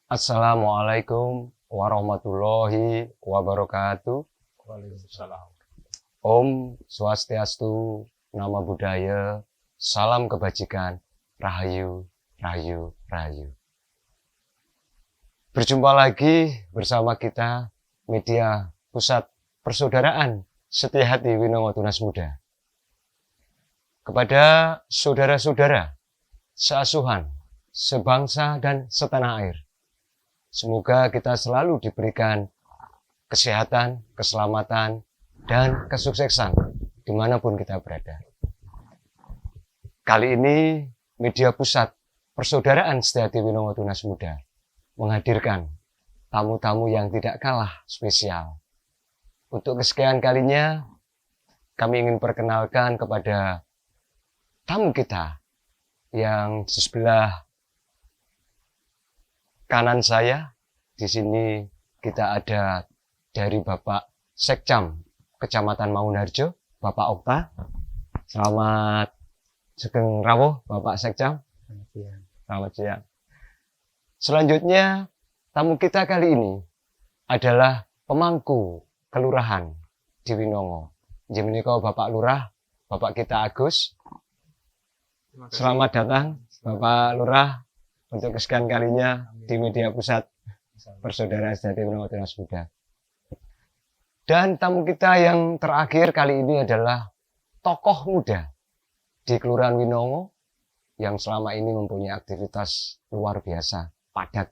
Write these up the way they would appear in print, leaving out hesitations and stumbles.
Assalamualaikum warahmatullahi wabarakatuh. Waalaikumsalam. Om Swastiastu, Namo Buddhaya, salam kebajikan, Rahayu, Rahayu, Rahayu. Berjumpa lagi bersama kita, Media Pusat Persaudaraan Setia Hati Winongo Tunas Muda. Kepada saudara-saudara, seasuhan, sebangsa dan setanah air, semoga kita selalu diberikan kesehatan, keselamatan, dan kesuksesan dimanapun kita berada. Kali ini Media Pusat Persaudaraan Setia Hati Winongo Tunas Muda menghadirkan tamu-tamu yang tidak kalah spesial. Untuk kesekian kalinya, kami ingin perkenalkan kepada tamu kita yang di sebelah kanan saya. Di sini kita ada dari Bapak Sekcam Kecamatan Mangunharjo, Bapak Okta. Selamat sugeng rawuh, Bapak Sekcam. Selamat siang. Selanjutnya, tamu kita kali ini adalah pemangku kelurahan di Winongo. Inggih menika Bapak Lurah, Bapak kita Agus. Selamat datang, Bapak Lurah, untuk kesekian kalinya di Media Pusat Persaudaraan Setia Hati Winongo Tunas Muda. Dan tamu kita yang terakhir kali ini adalah tokoh muda di Kelurahan Winongo yang selama ini mempunyai aktivitas luar biasa, padat.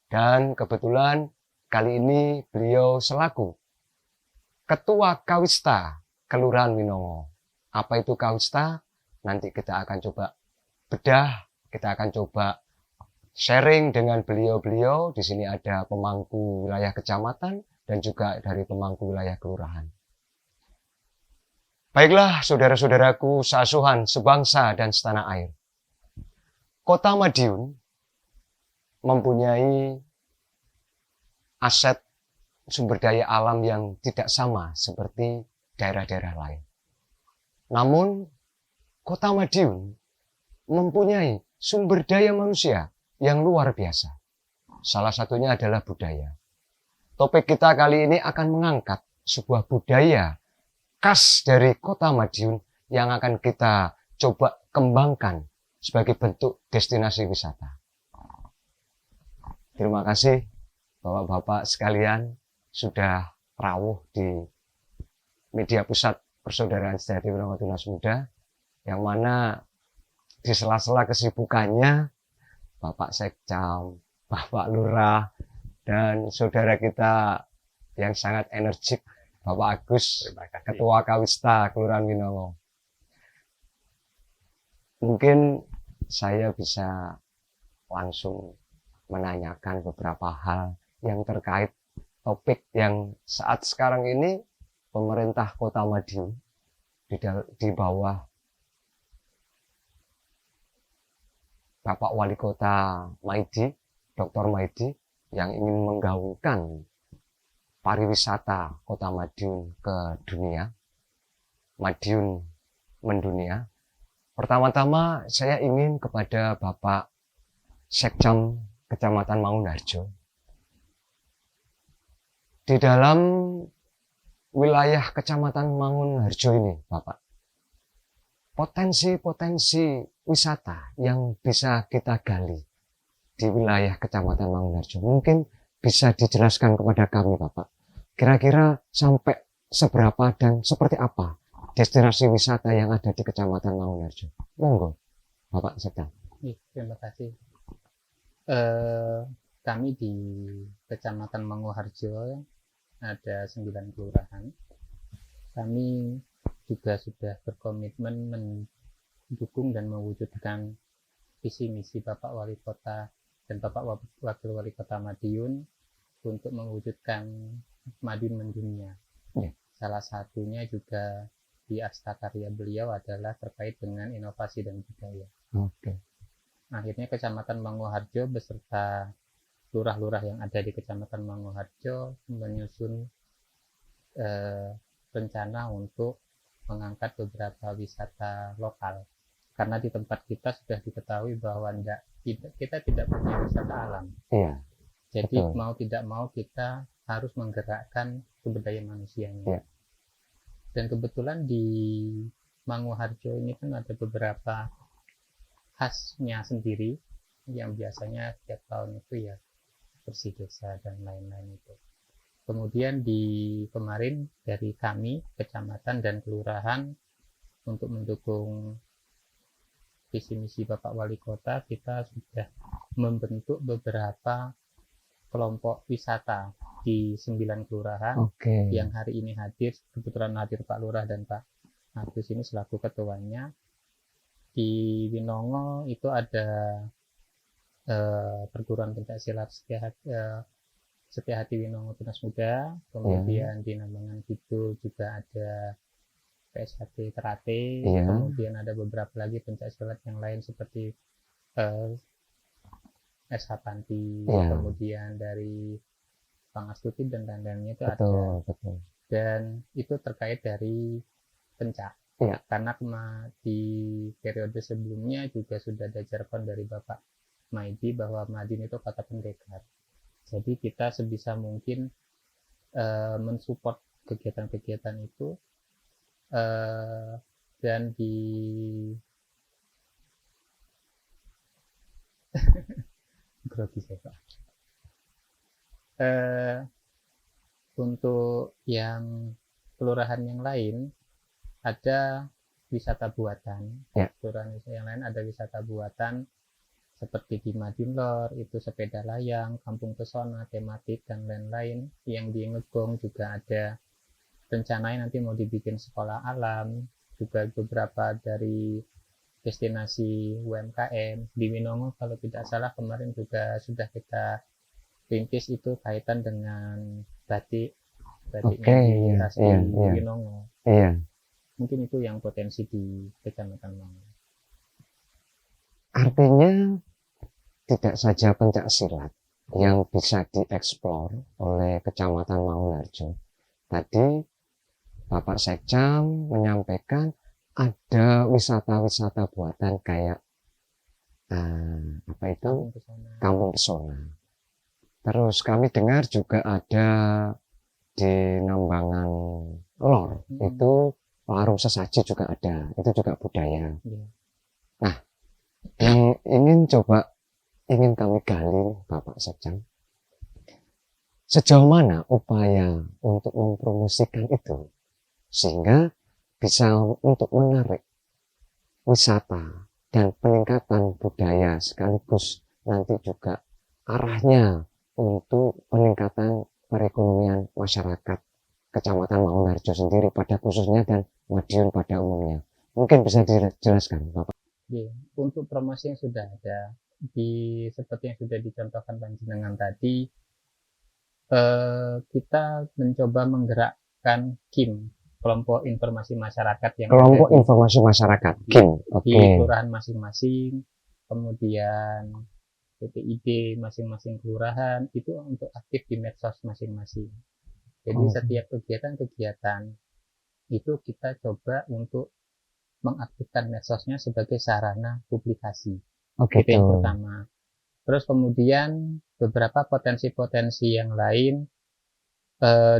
Dan kebetulan kali ini beliau selaku Ketua Kawista Kelurahan Winongo. Apa itu Kawista? Nanti kita akan coba bedah, kita akan coba sharing dengan beliau-beliau. Di sini ada pemangku wilayah kecamatan dan juga dari pemangku wilayah kelurahan. Baiklah, saudara-saudaraku seasuhan, sebangsa dan setanah air. Kota Madiun mempunyai aset sumber daya alam yang tidak sama seperti daerah-daerah lain. Namun, Kota Madiun mempunyai sumber daya manusia yang luar biasa. Salah satunya adalah budaya. Topik kita kali ini akan mengangkat sebuah budaya khas dari Kota Madiun yang akan kita coba kembangkan sebagai bentuk destinasi wisata. Terima kasih Bapak-bapak sekalian sudah rawuh di Media Pusat Persaudaraan Setia Hati Winongo Tunas Muda, yang mana di sela-sela kesibukannya Bapak Sekcam, Bapak Lurah, dan saudara kita yang sangat energik, Bapak Agus, Ketua Kawista Kelurahan Winongo. Mungkin saya bisa langsung menanyakan beberapa hal yang terkait topik yang saat sekarang ini pemerintah Kota Madiun di bawah Bapak Wali Kota Maidi, Dr. Maidi, yang ingin menggaungkan pariwisata Kota Madiun ke dunia, Madiun mendunia. Pertama-tama saya ingin kepada Bapak Sekcam Kecamatan Mangunharjo. Di dalam wilayah Kecamatan Mangunharjo ini, Bapak, potensi-potensi wisata yang bisa kita gali di wilayah Kecamatan Mangunharjo, mungkin bisa dijelaskan kepada kami, Bapak. Kira-kira sampai seberapa dan seperti apa destinasi wisata yang ada di Kecamatan Mangunharjo? Monggo, Bapak Sekda. Terima kasih. Kami di Kecamatan Mangunharjo ada 9 kelurahan. Kami juga sudah berkomitmen mendukung dan mewujudkan visi misi Bapak Wali Kota dan Bapak Wakil Wali Kota Madiun untuk mewujudkan Madiun mendunia. Salah satunya juga di Astakarya beliau adalah terkait dengan inovasi dan budaya. Akhirnya Kecamatan Mangunharjo beserta lurah-lurah yang ada di Kecamatan Mangunharjo menyusun rencana untuk mengangkat beberapa wisata lokal, karena di tempat kita sudah diketahui bahwa kita tidak punya wisata alam. Jadi Betul. mau tidak mau kita harus menggerakkan sumber daya manusianya. Ya. Dan kebetulan di Manguharjo ini kan ada beberapa khasnya sendiri yang biasanya setiap tahun itu ya bersih desa dan lain-lain itu. Kemudian di kemarin dari kami, kecamatan dan kelurahan, untuk mendukung visi misi Bapak Wali Kota, kita sudah membentuk beberapa kelompok wisata di 9 kelurahan Oke. yang hari ini hadir, kebetulan hadir Pak Lurah dan Pak Agus ini selaku ketuanya. Di Winongo itu ada perguruan pencaksilat Setiahati Winongo Tunas Muda, kemudian di Nambangan Kidul juga ada PSHT Terate, Iya. kemudian ada beberapa lagi pencaksilat yang lain seperti SH Panti, Iya. kemudian dari Pangastuti dan lain-lainnya itu ada. Betul. Dan itu terkait dari pencak. Iya. Karena di periode sebelumnya juga sudah ada jargon dari Bapak Maidi bahwa Madin itu kata pendekar. Jadi kita sebisa mungkin mensupport kegiatan-kegiatan itu, dan di grogi saya Pak. Untuk yang kelurahan yang lain ada wisata buatan. Ya. Kelurahan yang lain ada wisata buatan seperti di Madinlor itu sepeda layang, kampung pesona, tematik dan lain-lain. Yang di Ngegong juga ada rencananya nanti mau dibikin sekolah alam, juga beberapa dari destinasi UMKM. Di Winongo kalau tidak salah kemarin juga sudah kita rintis itu kaitan dengan batiknya di khas di Winongo. Iya. Mungkin itu yang potensi di Kecamatan Mangu. Artinya tidak saja pencaksilat yang bisa dieksplor oleh Kecamatan Mangunharjo. Tadi Bapak Sekcam menyampaikan ada wisata-wisata buatan kayak apa itu? Kampung Pesona. Terus kami dengar juga ada di Nambangan Lor, itu warung sesaji juga ada, itu juga budaya. Nah, yang ingin kami gali Bapak Sekcam, sejauh mana upaya untuk mempromosikan itu sehingga bisa untuk menarik wisata dan peningkatan budaya sekaligus nanti juga arahnya untuk peningkatan perekonomian masyarakat Kecamatan Mangunharjo sendiri pada khususnya dan Madiun pada umumnya. Mungkin bisa dijelaskan Bapak. Untuk promosi yang sudah ada seperti yang sudah dicontohkan panjenengan tadi, kita mencoba menggerakkan KIM, kelompok informasi masyarakat yang informasi masyarakat KIM di kelurahan masing-masing, kemudian PPID masing-masing kelurahan itu untuk aktif di medsos masing-masing. Jadi setiap kegiatan-kegiatan itu kita coba untuk mengaktifkan medsosnya sebagai sarana publikasi. Itu yang pertama. Terus kemudian beberapa potensi-potensi yang lain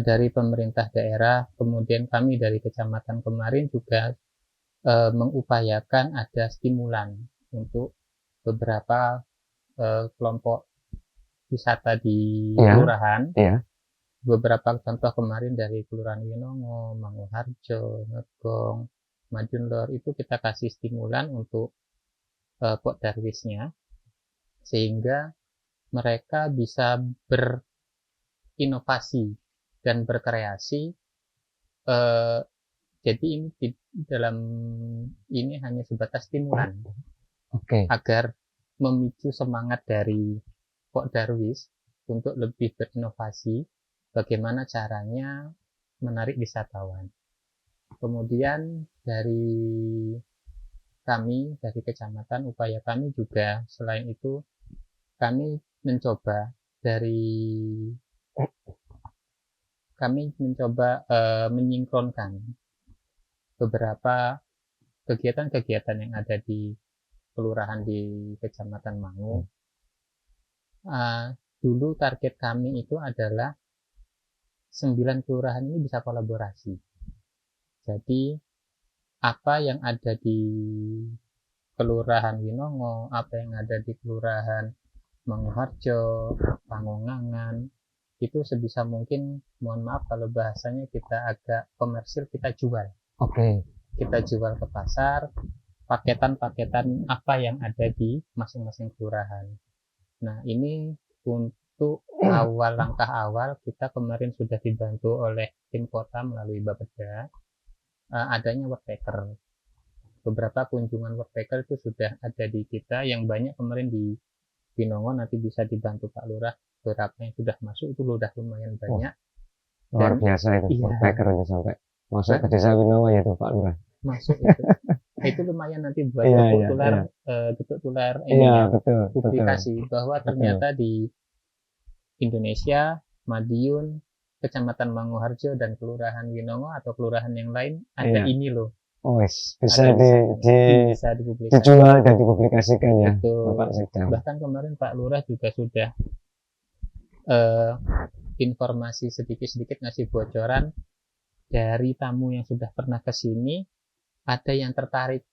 dari pemerintah daerah, kemudian kami dari kecamatan kemarin juga mengupayakan ada stimulan untuk beberapa kelompok wisata di kelurahan. Beberapa contoh kemarin dari Kelurahan Winongo, Manguharjo, Ngegong, Madinlor itu kita kasih stimulan untuk Pok Darwisnya sehingga mereka bisa berinovasi dan berkreasi. Jadi ini dalam ini hanya sebatas stimulan agar memicu semangat dari Pok Darwis untuk lebih berinovasi bagaimana caranya menarik wisatawan. Kemudian dari kami, dari kecamatan, upaya kami juga selain itu kami mencoba menyinkronkan beberapa kegiatan-kegiatan yang ada di kelurahan di Kecamatan Mangu dulu target kami itu adalah 9 kelurahan ini bisa kolaborasi. Jadi apa yang ada di Kelurahan Winongo, apa yang ada di Kelurahan Manguharjo, Pangongangan, itu sebisa mungkin, mohon maaf kalau bahasanya kita agak komersil, kita jual. Oke. Kita jual ke pasar, paketan-paketan apa yang ada di masing-masing kelurahan. Nah, ini untuk langkah awal, kita kemarin sudah dibantu oleh tim kota melalui Bapeda, adanya worktaker. Beberapa kunjungan worktaker itu sudah ada di kita, yang banyak kemarin di Winongo, nanti bisa dibantu Pak Lurah, beberapa yang sudah masuk itu sudah lumayan banyak. Luar biasa itu, worktaker aja sampai masuk ke desa Winongo ya tuh Pak Lurah. Masuk itu. Itu lumayan nanti buat tutur tular publikasi bahwa ternyata di Indonesia, Madiun, Kecamatan Manguharjo dan Kelurahan Winongo atau kelurahan yang lain ada ini loh. Oh, bisa dijual dan dipublikasikan ya. Betul. Bapak Sekda. Bahkan kemarin Pak Lurah juga sudah informasi sedikit-sedikit ngasih bocoran dari tamu yang sudah pernah ke sini, ada yang tertarik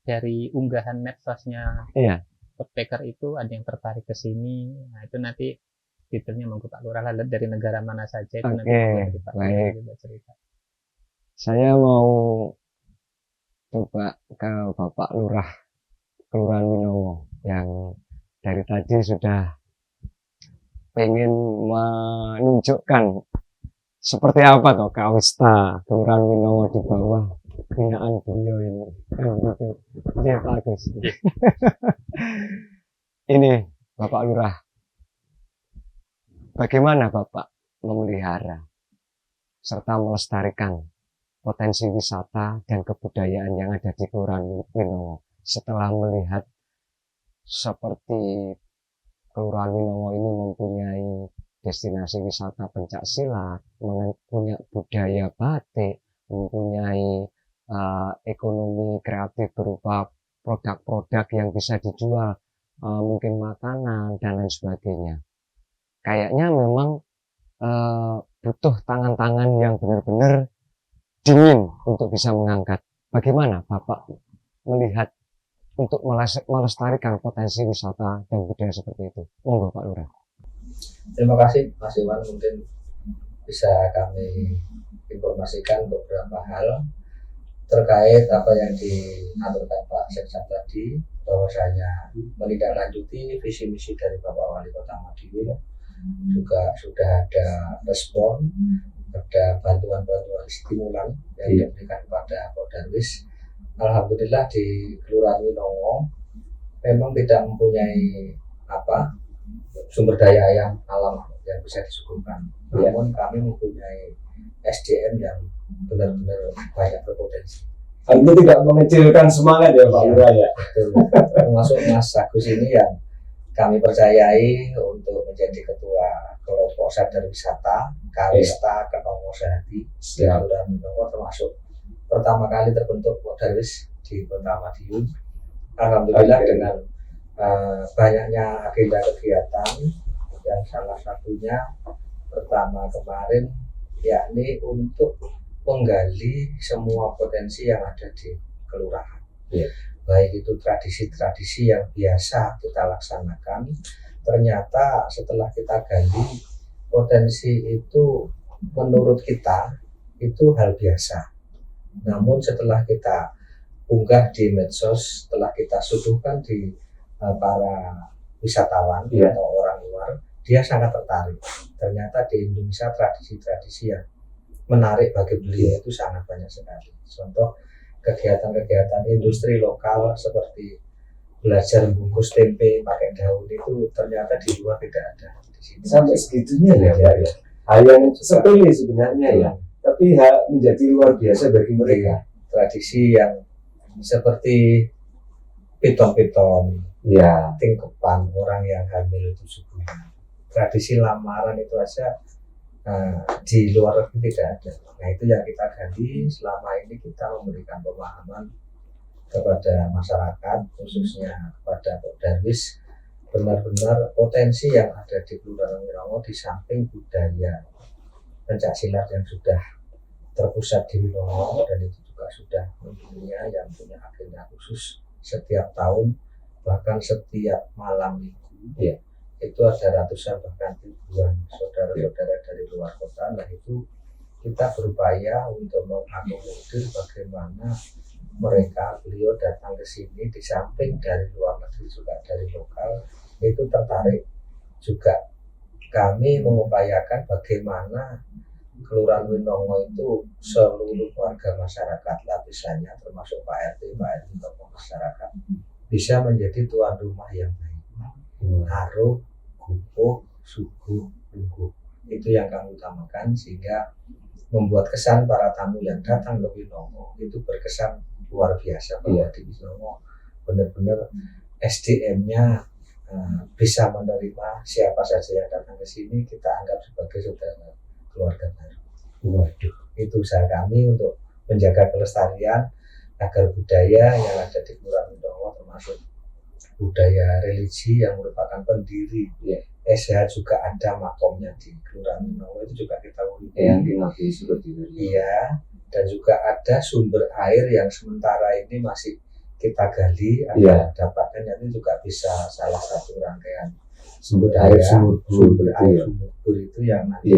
dari unggahan medsosnya worktaker itu, ada yang tertarik ke sini. Nah, itu nanti detailnya monggo Pak Lurah lihat dari negara mana saja itu nanti Pak Lurah cerita. Saya mau coba ke Bapak Lurah Kelurahan Winongo yang dari tadi sudah pengen menunjukkan seperti apa toh Kawista Kelurahan Winongo di bawah binaan beliau ini. Ya Pak Agus. Ini Bapak Lurah, bagaimana Bapak memelihara serta melestarikan potensi wisata dan kebudayaan yang ada di Kelurahan Winongo setelah melihat seperti Kelurahan Winongo ini mempunyai destinasi wisata pencak silat, mempunyai budaya batik, mempunyai ekonomi kreatif berupa produk-produk yang bisa dijual, mungkin makanan dan lain sebagainya. Kayaknya memang butuh tangan-tangan yang benar-benar dingin untuk bisa mengangkat. Bagaimana Bapak melihat untuk melestarikan potensi wisata dan budaya seperti itu? Monggo Pak Lurah. Terima kasih Mas Iwan, mungkin bisa kami informasikan beberapa hal terkait apa yang diaturkan Pak Sekda tadi, bahwasanya menindaklanjuti visi misi dari Bapak Wali Kota Madiun, juga sudah ada respon, ada bantuan-bantuan stimulan yang diberikan kepada Pak Darwis. Alhamdulillah di Kelurahan Winongo memang tidak mempunyai sumber daya yang alam yang bisa disuguhkan. Namun kami mempunyai SDM yang benar-benar banyak berpotensi. Itu tidak mengecilkan semangat ya Pak Lurah ya. Termasuk Mas Agus ini yang kami percayai untuk menjadi ketua kelompok sadar wisata Kawista Kenongo Sehati di Kelurahan Winongo, termasuk pertama kali terbentuk Darwis di Kota Madiun. Alhamdulillah dengan banyaknya agenda kegiatan yang salah satunya pertama kemarin yakni untuk menggali semua potensi yang ada di kelurahan. Baik itu tradisi-tradisi yang biasa kita laksanakan, ternyata setelah kita gali potensi itu menurut kita itu hal biasa. Namun setelah kita unggah di medsos, setelah kita suguhkan di para wisatawan atau orang luar, dia sangat tertarik. Ternyata di Indonesia tradisi-tradisi yang menarik bagi beliau itu sangat banyak sekali. Contoh kegiatan-kegiatan industri lokal seperti belajar bungkus tempe pakai daun itu ternyata di luar tidak ada. Di sini sampai segitunya ya Pak ya. Hal yang sepele sebenarnya ya, tapi menjadi luar biasa bagi mereka. Tradisi yang seperti piton-piton, tingkepan orang yang hamil 7 bulan. Tradisi lamaran itu aja di luar negeri tidak ada. Nah itu yang kita gali selama ini, kita memberikan pemahaman kepada masyarakat, khususnya kepada Pak Darwis, benar-benar potensi yang ada di Kelurahan Winongo di samping budaya pencaksilat yang sudah terpusat di Winongo, dan itu juga sudah mendunia, yang punya agenda khusus setiap tahun, bahkan setiap malam minggu. Itu ada ratusan bahkan ribuan saudara-saudara dari luar kota. Nah itu kita berupaya untuk mengakomodir bagaimana beliau datang ke sini, di samping dari luar negeri juga dari lokal, itu tertarik juga. Kami mengupayakan bagaimana Kelurahan Winongo itu seluruh warga masyarakat lapisannya, termasuk Pak RT, tokoh masyarakat, bisa menjadi tuan rumah yang baik. Harum, gupuk, suguh, lungguh, itu yang kami utamakan, sehingga membuat kesan para tamu yang datang ke Winongo itu berkesan luar biasa, bahwa di Winongo benar-benar SDM-nya bisa menerima siapa saja yang datang ke sini, kita anggap sebagai saudara keluarga baru. Waduh, itu usaha kami untuk menjaga kelestarian agar budaya yang ada di Kelurahan Winongo, termasuk budaya religi yang merupakan pendiri SH, juga ada makomnya di Kelurahan Winongo, itu juga kita dan juga ada sumber air yang sementara ini masih kita gali agar dapatkan, nanti juga bisa salah satu rangkaian sumber air sumur itu yang nanti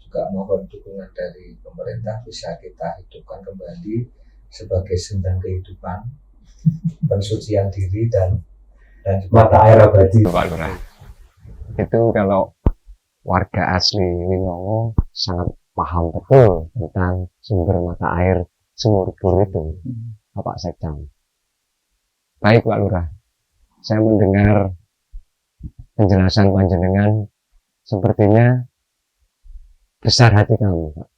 juga mohon dukungan dari pemerintah bisa kita hidupkan kembali sebagai sendang kehidupan, pensucian diri dan mata air abadi. Pak Lurah, itu kalau warga asli Winongo sangat paham betul tentang sumber mata air Sumur Bur itu, Bapak Sekcam. Baik Pak Lurah, saya mendengar penjelasan panjenengan, sepertinya besar hati kami, Pak.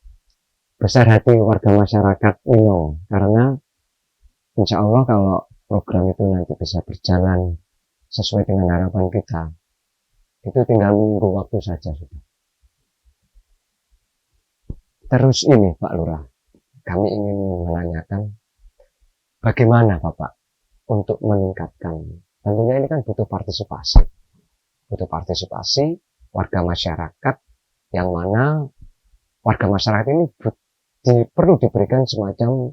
Besar hati warga masyarakat Winongo, karena insya Allah kalau program itu nanti bisa berjalan sesuai dengan harapan kita, itu tinggal menunggu waktu saja sudah. Terus ini Pak Lurah, kami ingin menanyakan bagaimana Bapak untuk meningkatkan, tentunya ini kan butuh partisipasi warga masyarakat, yang mana warga masyarakat ini perlu diberikan semacam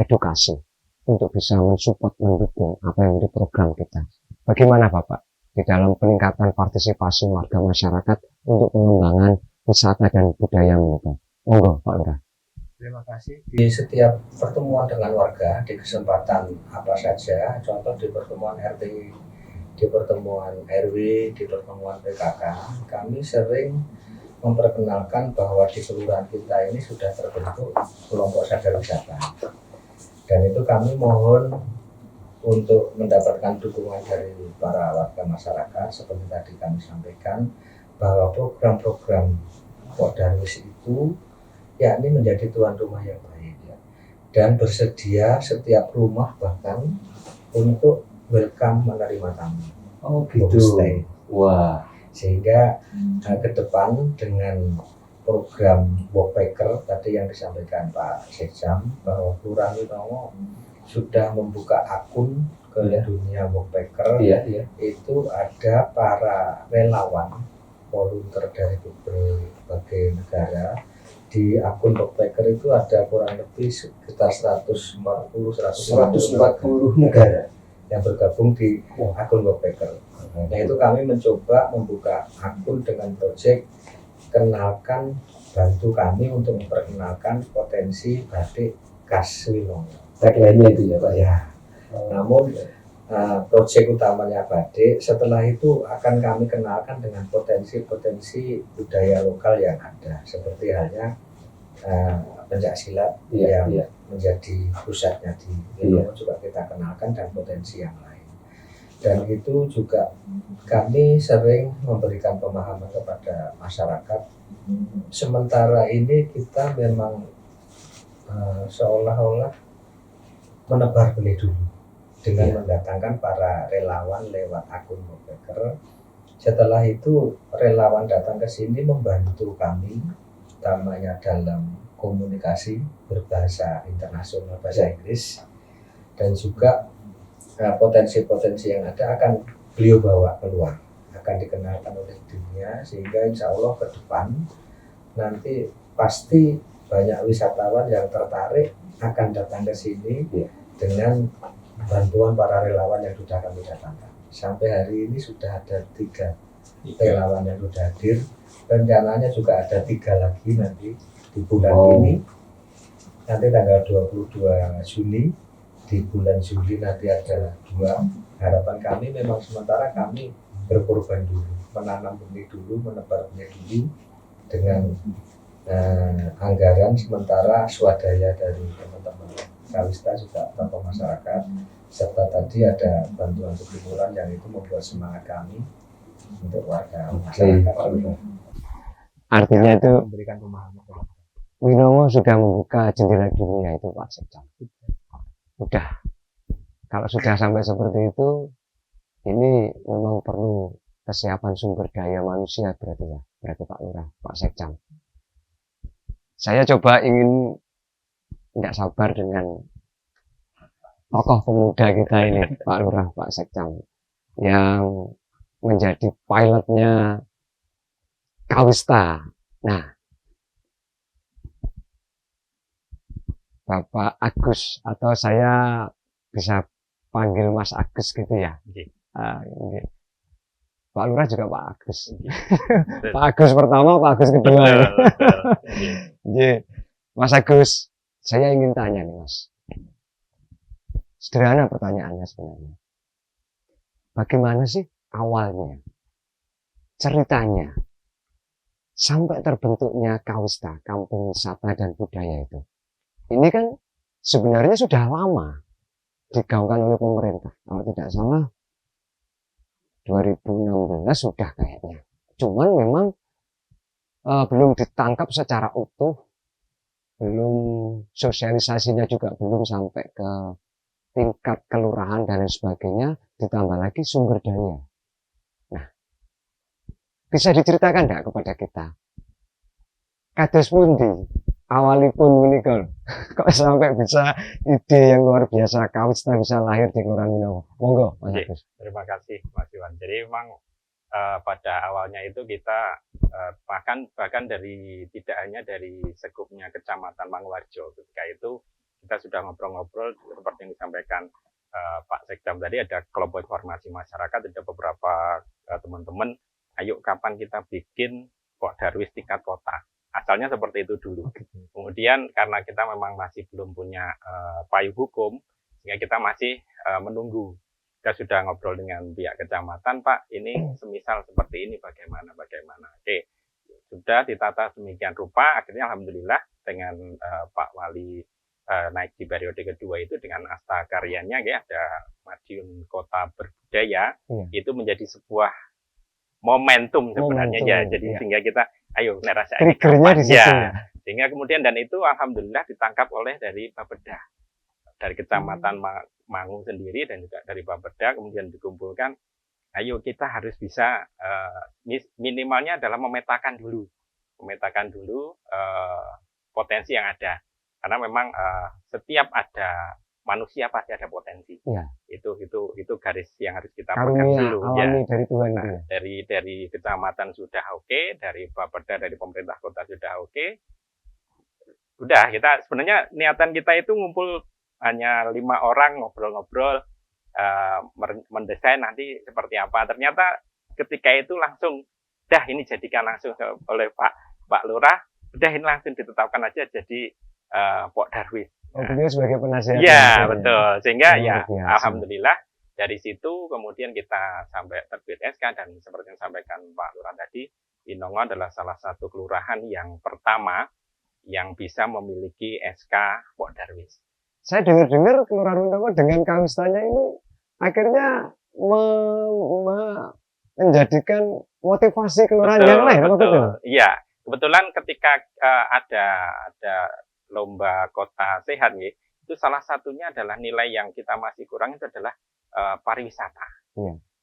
edukasi untuk bisa mensupport, mendukung apa yang menjadi program kita. Bagaimana Bapak di dalam peningkatan partisipasi warga masyarakat untuk pengembangan wisata dan budaya mereka? Monggo Pak Lurah. Terima kasih. Di setiap pertemuan dengan warga, di kesempatan apa saja, contoh di pertemuan RT, di pertemuan RW, di pertemuan PKK, kami sering memperkenalkan bahwa di kelurahan kita ini sudah terbentuk kelompok sadar wisata. Dan itu kami mohon untuk mendapatkan dukungan dari para warga masyarakat, seperti tadi kami sampaikan, bahwa program-program Podarwis itu yakni menjadi tuan rumah yang baik, dan bersedia setiap rumah bahkan untuk welcome, menerima tamu. Oh gitu. Wah. Sehingga ke depan dengan program Backpacker tadi yang disampaikan Pak Sekjam, bahwa Kelurahan Winongo sudah membuka akun ke dunia Backpacker. Itu ada para relawan volunteer dari berbagai negara. Di akun Backpacker itu ada kurang lebih sekitar 140 negara yang bergabung di akun Backpacker. Nah itu kami mencoba membuka akun dengan proyek kenalkan, bantu kami untuk memperkenalkan potensi batik khas Winongo. Tagline-nya itu ya Pak ya. Namun proyek utamanya batik, setelah itu akan kami kenalkan dengan potensi-potensi budaya lokal yang ada, seperti halnya pencaksilat yang menjadi pusatnya di Winongo juga kita kenalkan, dan potensi yang lain. Dan itu juga kami sering memberikan pemahaman kepada masyarakat. Sementara ini kita memang seolah-olah menebar benih dulu dengan mendatangkan para relawan lewat akun Backpacker. Setelah itu relawan datang ke sini membantu kami, utamanya dalam komunikasi berbahasa internasional, bahasa Inggris, dan juga potensi-potensi yang ada akan beliau bawa keluar, akan dikenalkan oleh dunia, sehingga insya Allah ke depan nanti pasti banyak wisatawan yang tertarik akan datang ke sini dengan bantuan para relawan yang sudah kami datangkan. Sampai hari ini sudah ada 3 relawan yang sudah hadir. Rencananya juga ada 3 lagi nanti di bulan ini. Nanti tanggal 22 Juni, di bulan Juli nanti ada 2. Harapan kami memang sementara kami berkorban dulu, menanam benih dulu, menebar benih dulu dengan anggaran sementara swadaya dari teman-teman Kawista juga tokoh masyarakat, serta tadi ada bantuan liburan yang itu membuat semangat kami untuk warga masyarakat. Artinya itu Memberikan pemahaman. Winongo sudah membuka jendela dunia itu Pak Sekjam. Udah. Kalau sudah sampai seperti itu, ini memang perlu kesiapan sumber daya manusia berarti ya, berarti Pak Lurah, Pak Sekjam. Saya coba ingin tidak sabar dengan tokoh pemuda kita ini, Pak Lurah, Pak Sekjam, yang menjadi pilotnya Kawista. Nah, Bapak Agus, atau saya bisa panggil Mas Agus gitu ya. Pak Lurah juga Pak Agus. Pak Agus pertama, Pak Agus kedua. Mas Agus, saya ingin tanya nih Mas. Sederhana pertanyaannya sebenarnya. Bagaimana sih awalnya, ceritanya, sampai terbentuknya Kawista, Kampung Wisata dan Budaya itu? Ini kan sebenarnya sudah lama digaungkan oleh pemerintah. Kalau tidak salah 2016 sudah kayaknya. Cuman memang belum ditangkap secara utuh, belum sosialisasinya juga belum sampai ke tingkat kelurahan dan lain sebagainya, ditambah lagi sumber daya. Nah, bisa diceritakan enggak kepada kita? Kados pundi awalipun menika kok sampai bisa ide yang luar biasa Kawista bisa lahir di Kelurahan Winongo. Monggo Mas Agus. Terima kasih Mas Iwan. Jadi memang pada awalnya itu kita bahkan dari tidak hanya dari sekupnya Kecamatan Manguharjo, ketika itu kita sudah ngobrol-ngobrol seperti yang disampaikan Pak Sekjam tadi, ada kelompok informasi masyarakat, ada beberapa teman-teman, ayo kapan kita bikin Pok Darwis tingkat kota. Asalnya seperti itu dulu. Kemudian karena kita memang masih belum punya payung hukum, sehingga kita masih menunggu. Kita sudah ngobrol dengan pihak kecamatan, Pak, ini semisal seperti ini bagaimana. Oke, sudah ditata sedemikian rupa, akhirnya alhamdulillah dengan Pak Wali naik di periode kedua itu dengan asta karyanya, ya, ada Madiun Kota Berbudaya, itu menjadi sebuah momentum sebenarnya ya. Jadi sehingga kita ayo nerasa triggernya di situ ya. Sehingga kemudian dan itu alhamdulillah ditangkap oleh dari Bapeda, dari Kecamatan Mangu sendiri dan juga dari Bapeda, kemudian dikumpulkan, ayo kita harus bisa minimalnya adalah memetakan dulu potensi yang ada, karena memang setiap ada manusia pasti ada potensi. Ya. Itu garis yang harus kita pegang dulu ya. Dari Tuhan. Nah, dari kecamatan sudah oke, dari Bapeda, dari pemerintah kota sudah oke. Udah, kita sebenarnya niatan kita itu ngumpul hanya 5 orang ngobrol-ngobrol, mendesain nanti seperti apa. Ternyata ketika itu langsung, dah ini jadikan langsung oleh Pak Lurah, udah ini langsung ditetapkan aja jadi Pok Darwis. Beliau sebagai penasihat. Iya, betul. Sehingga ya alhamdulillah dari situ kemudian kita sampai terbit SK, dan seperti yang disampaikan Pak Lurah tadi, Winongo adalah salah satu kelurahan yang pertama yang bisa memiliki SK Pok Darwis. Saya dengar Kelurahan Winongo dengan Kawistanya ini akhirnya menjadikan motivasi kelurahan yang lain. Betul. Iya, kebetulan ketika ada lomba kota sehat, itu salah satunya adalah nilai yang kita masih kurang itu adalah pariwisata.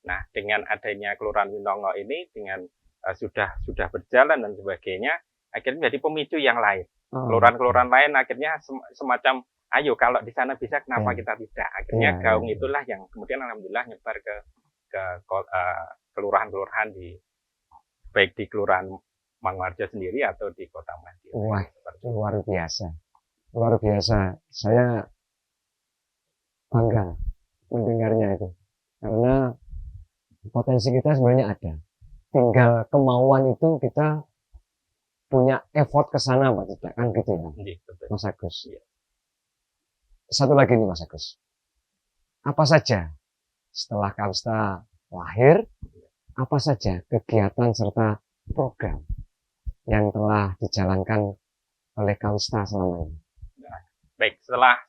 Nah, dengan adanya Kelurahan Winongo ini, dengan sudah berjalan dan sebagainya, akhirnya menjadi pemicu yang lain. Kelurahan-kelurahan lain akhirnya semacam, ayo kalau di sana bisa, kenapa kita tidak? Akhirnya gaung itulah yang kemudian alhamdulillah nyebar ke kelurahan-kelurahan baik di kelurahan Mangunharjo sendiri atau di Kota Madiun. Wah, luar biasa. Luar biasa. Saya bangga mendengarnya itu. Karena potensi kita sebenarnya ada. Tinggal kemauan itu kita punya effort ke sana, Pak, tidak kan gitu ya, Mas Agus. Iya. Satu lagi nih, Mas Agus. Apa saja setelah Kawista lahir, apa saja kegiatan serta program yang telah dijalankan oleh Kawista selama ini? Baik, setelah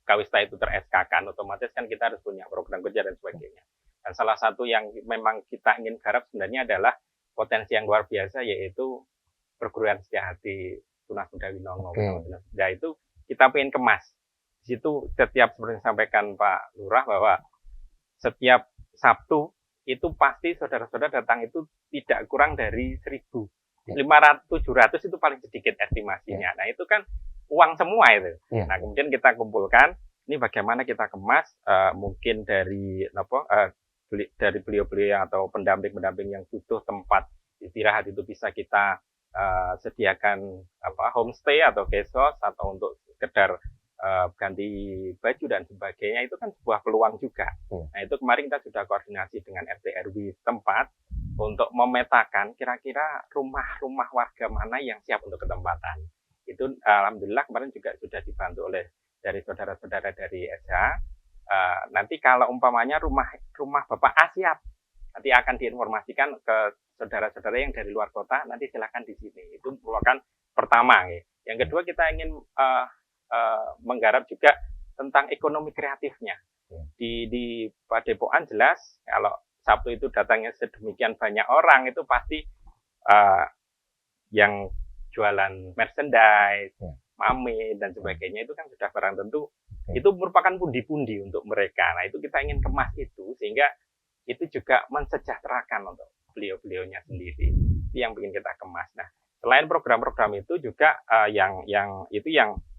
Kawista itu ter-SK-kan, otomatis kan kita harus punya program kerja dan sebagainya. Dan salah satu yang memang kita ingin garap sebenarnya adalah potensi yang luar biasa, yaitu perguruan Setiahati Tunas Muda Winongo. Nah, itu kita pengen kemas. Di situ setiap, seperti yang disampaikan Pak Lurah, bahwa setiap Sabtu itu pasti saudara-saudara datang itu tidak kurang dari 1.000. 500-700 itu paling sedikit estimasinya. Nah, itu kan uang semua itu. Nah, kemudian kita kumpulkan, ini bagaimana kita kemas, mungkin dari dari beliau-beliau atau pendamping-pendamping yang butuh tempat istirahat itu bisa kita sediakan homestay atau guest house, atau untuk sekedar ganti baju dan sebagainya. Itu kan sebuah peluang juga. Nah, itu kemarin kita sudah koordinasi dengan RT RW tempat untuk memetakan kira-kira rumah-rumah warga mana yang siap untuk ketempatan. Itu alhamdulillah kemarin juga sudah dibantu oleh dari saudara-saudara dari SH. Nanti kalau umpamanya rumah Bapak A siap, nanti akan diinformasikan ke saudara-saudara yang dari luar kota, nanti silakan di sini. Itu merupakan pertama. Yang kedua, kita ingin menggarap juga tentang ekonomi kreatifnya. Di Padepokan jelas, kalau Sabtu itu datangnya sedemikian banyak orang, itu pasti yang jualan merchandise, mame, dan sebagainya, itu kan sudah barang tentu. Itu merupakan pundi-pundi untuk mereka. Nah, itu kita ingin kemas itu, sehingga itu juga mensejahterakan untuk beliau-beliaunya sendiri. Itu yang ingin kita kemas. Nah, selain program-program itu juga yang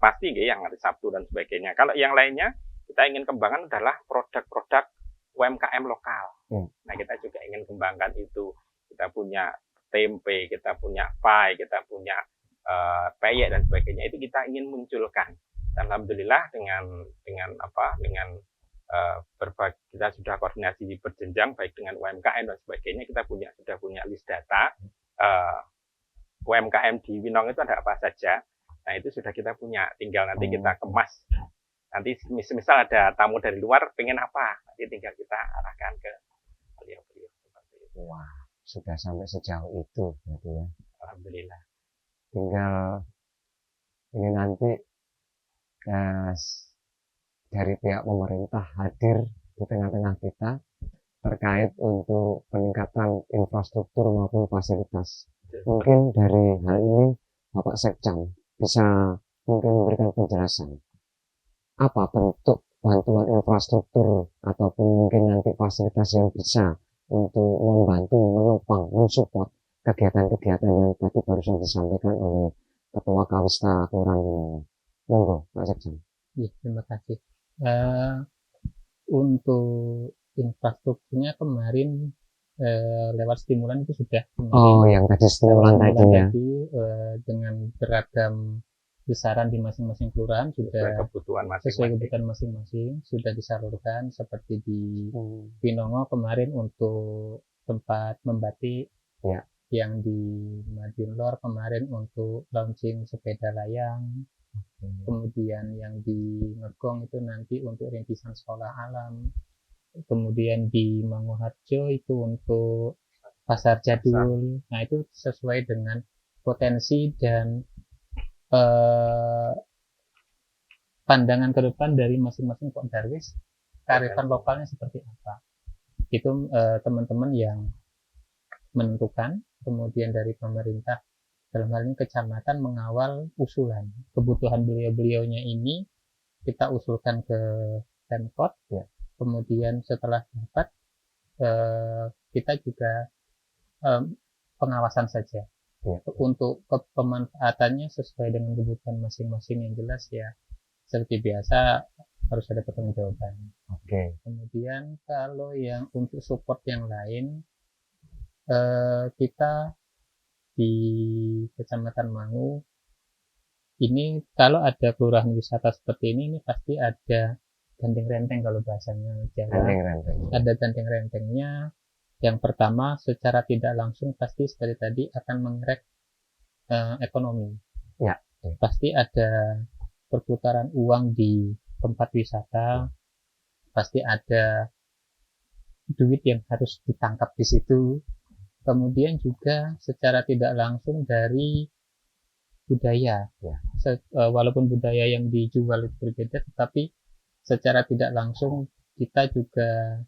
pasti yang hari Sabtu dan sebagainya. Kalau yang lainnya, kita ingin kembangkan adalah produk-produk UMKM lokal. Nah, kita juga ingin kembangkan itu. Kita punya tempe, kita punya pie, kita punya peyek dan sebagainya. Itu kita ingin munculkan. Dan alhamdulillah dengan berbagai, kita sudah koordinasi berjenjang baik dengan UMKM dan sebagainya. Kita sudah punya list data UMKM di Winongo itu ada apa saja. Nah, itu sudah kita punya, tinggal nanti kita kemas. Nanti misal ada tamu dari luar pengen apa, nanti tinggal kita arahkan ke beliau-beliau seperti itu. Wah, sudah sampai sejauh itu berarti ya. Alhamdulillah. Tinggal ini nanti dari pihak pemerintah hadir di tengah-tengah kita terkait untuk peningkatan infrastruktur maupun fasilitas. Mungkin dari hal ini Bapak Sekcam bisa mungkin memberikan penjelasan. Apa bentuk bantuan infrastruktur ataupun mungkin nanti fasilitas yang bisa untuk membantu, menopang, mensupport kegiatan-kegiatan yang tadi barusan disampaikan oleh Ketua Kawista Kelurahan Winongo. Monggo, Pak Sekcam. Ya, terima kasih. Untuk infrastrukturnya kemarin lewat stimulan itu sudah. Yang tadi stimulan tadi ya. Dengan beragam besaran di masing-masing kelurahan sudah sesuai kebutuhan masing-masing sudah disalurkan, seperti di Winongo kemarin untuk tempat membatik, yang di Madiun Lor kemarin untuk launching sepeda layang, kemudian yang di Ngegong itu nanti untuk rintisan sekolah alam, kemudian di Mangunharjo itu untuk pasar jadul. Nah, itu sesuai dengan potensi dan pandangan ke depan dari masing-masing Pok Darwis, kearifan lokalnya seperti apa. Itu teman-teman yang menentukan. Kemudian dari pemerintah, dalam hal ini kecamatan, mengawal usulan kebutuhan beliau-beliaunya ini, kita usulkan ke Pemkot. Kemudian setelah dapat, kita juga pengawasan saja. Untuk pemanfaatannya sesuai dengan kebutuhan masing-masing. Yang jelas ya seperti biasa, harus ada pertanggungjawaban. Oke. Kemudian kalau yang untuk support yang lain, kita di Kecamatan Mangu ini kalau ada kelurahan wisata seperti ini pasti ada gandeng renteng kalau bahasanya Jawa. Gandeng renteng. Ada gandeng rentengnya. Yang pertama secara tidak langsung pasti seperti tadi akan mengerek ekonomi. Ya. Pasti ada perputaran uang di tempat wisata, pasti ada duit yang harus ditangkap di situ. Kemudian juga secara tidak langsung dari budaya, Ya. Walaupun budaya yang dijual itu berbeda, tetapi secara tidak langsung kita juga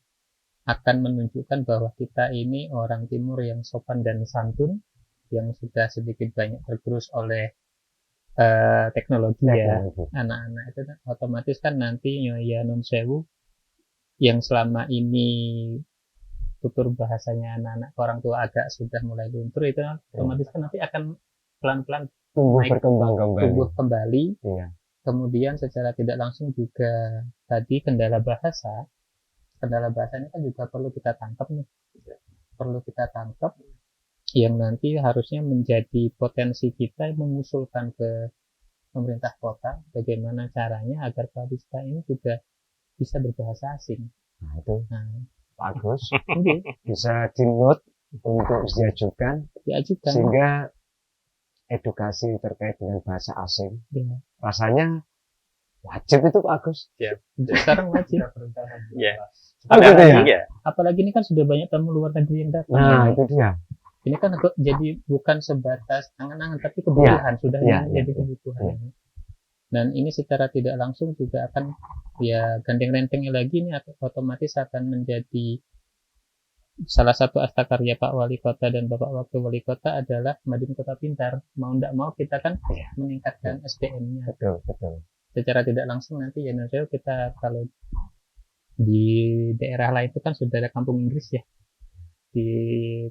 akan menunjukkan bahwa kita ini orang Timur yang sopan dan santun, yang sudah sedikit banyak tergerus oleh teknologi ya. Anak-anak itu otomatis kan nanti ya non sewu yang selama ini tutur bahasanya anak-anak orang tua agak sudah mulai luntur, itu otomatis kan nanti akan pelan-pelan Tumbuh naik, berkembang kembali. tumbuh kembali. Iya. Kemudian secara tidak langsung juga tadi kendala bahasa ini kan juga perlu kita tangkap nih, perlu kita tangkap, yang nanti harusnya menjadi potensi kita mengusulkan ke pemerintah kota bagaimana caranya agar pariwisata ini juga bisa berbahasa asing. Nah itu bagus. Okay. Bisa di-note untuk diajukan sehingga edukasi terkait dengan bahasa asing rasanya wajib itu Pak Agus. Ya. Sekarang wajib. Ya. Apalagi ini kan sudah banyak tamu luar negeri yang datang. Nah itu dia. Ini kan jadi bukan sebatas angan-angan tapi kebutuhan, sudah jadi kebutuhan. Dan ini secara tidak langsung juga akan ya gandeng rentengnya lagi ini otomatis akan menjadi salah satu astakarya Pak Wali Kota dan Bapak Wakil Wali Kota adalah Madiun Kota Pintar. Mau tidak mau kita kan meningkatkan SDM-nya. Betul. Secara tidak langsung nanti ya kita kalau di daerah lain itu kan sudah ada kampung Inggris ya. Di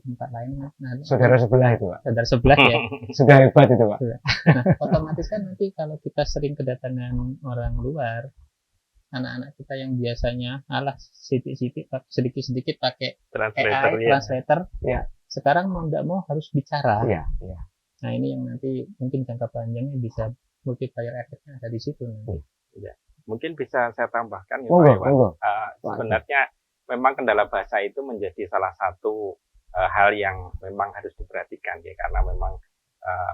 tempat lain saudara sebelah itu Pak. Saudara sebelah ya. Sudah hebat itu Pak. Nah, otomatis kan nanti kalau kita sering kedatangan orang luar, anak-anak kita yang biasanya sedikit-sedikit pakai translator ya. Sekarang mau tidak mau harus bicara. Ya. Nah ini yang nanti mungkin jangka panjangnya bisa multiplier efeknya ada di situ nanti. Ya. Mungkin bisa saya tambahkan ya Pak Iwan. Sebenarnya memang kendala bahasa itu menjadi salah satu hal yang memang harus diperhatikan ya, karena memang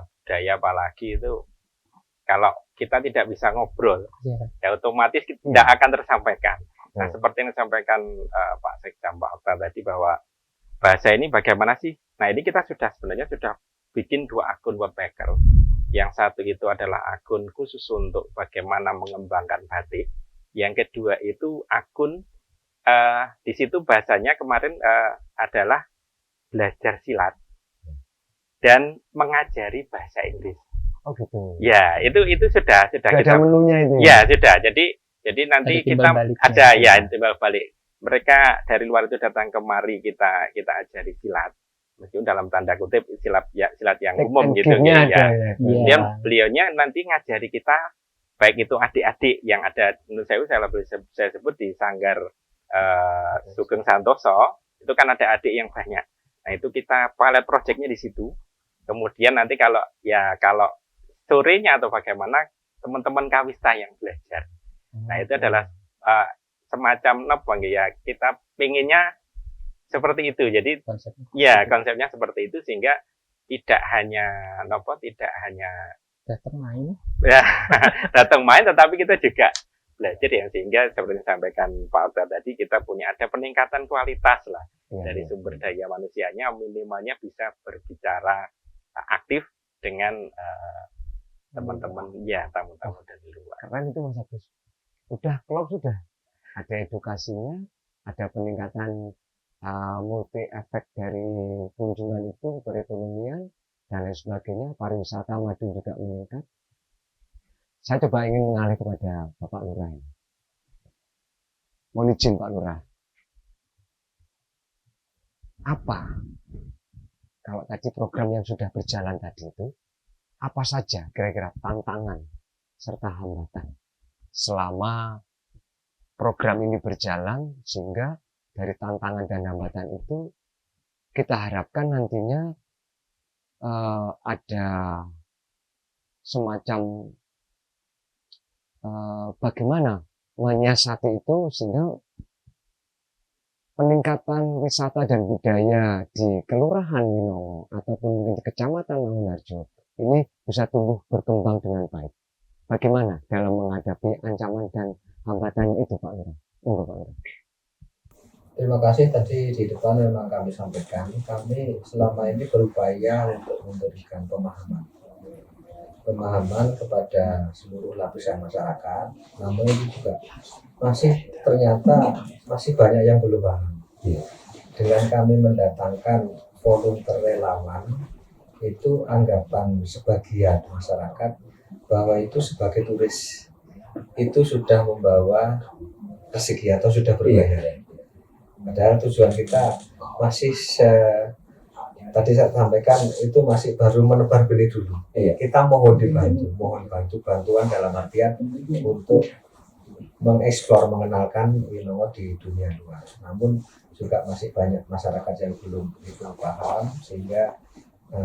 budaya apalagi itu kalau kita tidak bisa ngobrol ya otomatis tidak akan tersampaikan. Nah seperti yang disampaikan Pak Sekda Pak Okta tadi bahwa bahasa ini bagaimana sih? Nah ini kita sebenarnya sudah bikin 2 akun webmaker. Yang satu itu adalah akun khusus untuk bagaimana mengembangkan batik. Yang kedua itu akun di situ bahasanya kemarin adalah belajar silat dan mengajari bahasa Inggris. Oh gitu. Ya, itu sudah kita ada menunya itu. Ya, sudah. Jadi nanti kita ada timbal balik. Mereka dari luar itu datang kemari kita ajari silat. Meskipun dalam tanda kutip silat yang umum gitu ya. Kemudian beliaunya nanti ngajari kita baik itu adik-adik yang ada menurut saya sebut di Sanggar Sugeng Santoso, itu kan ada adik yang banyak. Nah, itu kita pilot projectnya di situ. Kemudian nanti kalau sorenya atau bagaimana teman-teman Kawista yang belajar. Nah, itu adalah semacam ya kita pengennya seperti itu. Jadi konsepnya seperti itu sehingga tidak hanya datang main tetapi kita juga belajar ya, sehingga seperti yang disampaikan Pak Okta tadi kita ada peningkatan kualitas lah dari sumber daya manusianya, minimalnya bisa berbicara aktif dengan teman-teman tamu-tamu dari luar. Keren itu Mas Agus. Sudah ada edukasinya, ada peningkatan multi efek dari kunjungan itu, perekonomian dan lain sebagainya, pariwisata Madiun juga meningkat. Saya coba ingin mengalih kepada Bapak Lurah ini. Mohon izin Pak Lurah. Apa kalau tadi program yang sudah berjalan tadi itu, apa saja kira-kira tantangan serta hambatan selama program ini berjalan, sehingga dari tantangan dan hambatan itu kita harapkan nantinya ada semacam bagaimana menyiasati itu sehingga peningkatan wisata dan budaya di Kelurahan Winongo ataupun mungkin di Kecamatan Mangunharjo ini bisa tumbuh berkembang dengan baik. Bagaimana dalam menghadapi ancaman dan hambatannya itu, Pak Lurah? Pak Lurah. Terima kasih. Tadi di depan memang kami sampaikan, kami selama ini berupaya untuk memberikan pemahaman kepada seluruh lapisan masyarakat, namun itu juga ternyata masih banyak yang belum paham. Dengan kami mendatangkan volunteer relawan, itu anggapan sebagian masyarakat bahwa itu sebagai turis itu sudah membawa rezeki atau sudah berbayar. Padahal tujuan kita masih tadi saya sampaikan itu masih baru menebar benih dulu. Kita mohon bantu bantuan dalam artian untuk mengeksplor, mengenalkan Winongo di dunia luar. Namun juga masih banyak masyarakat yang belum paham, sehingga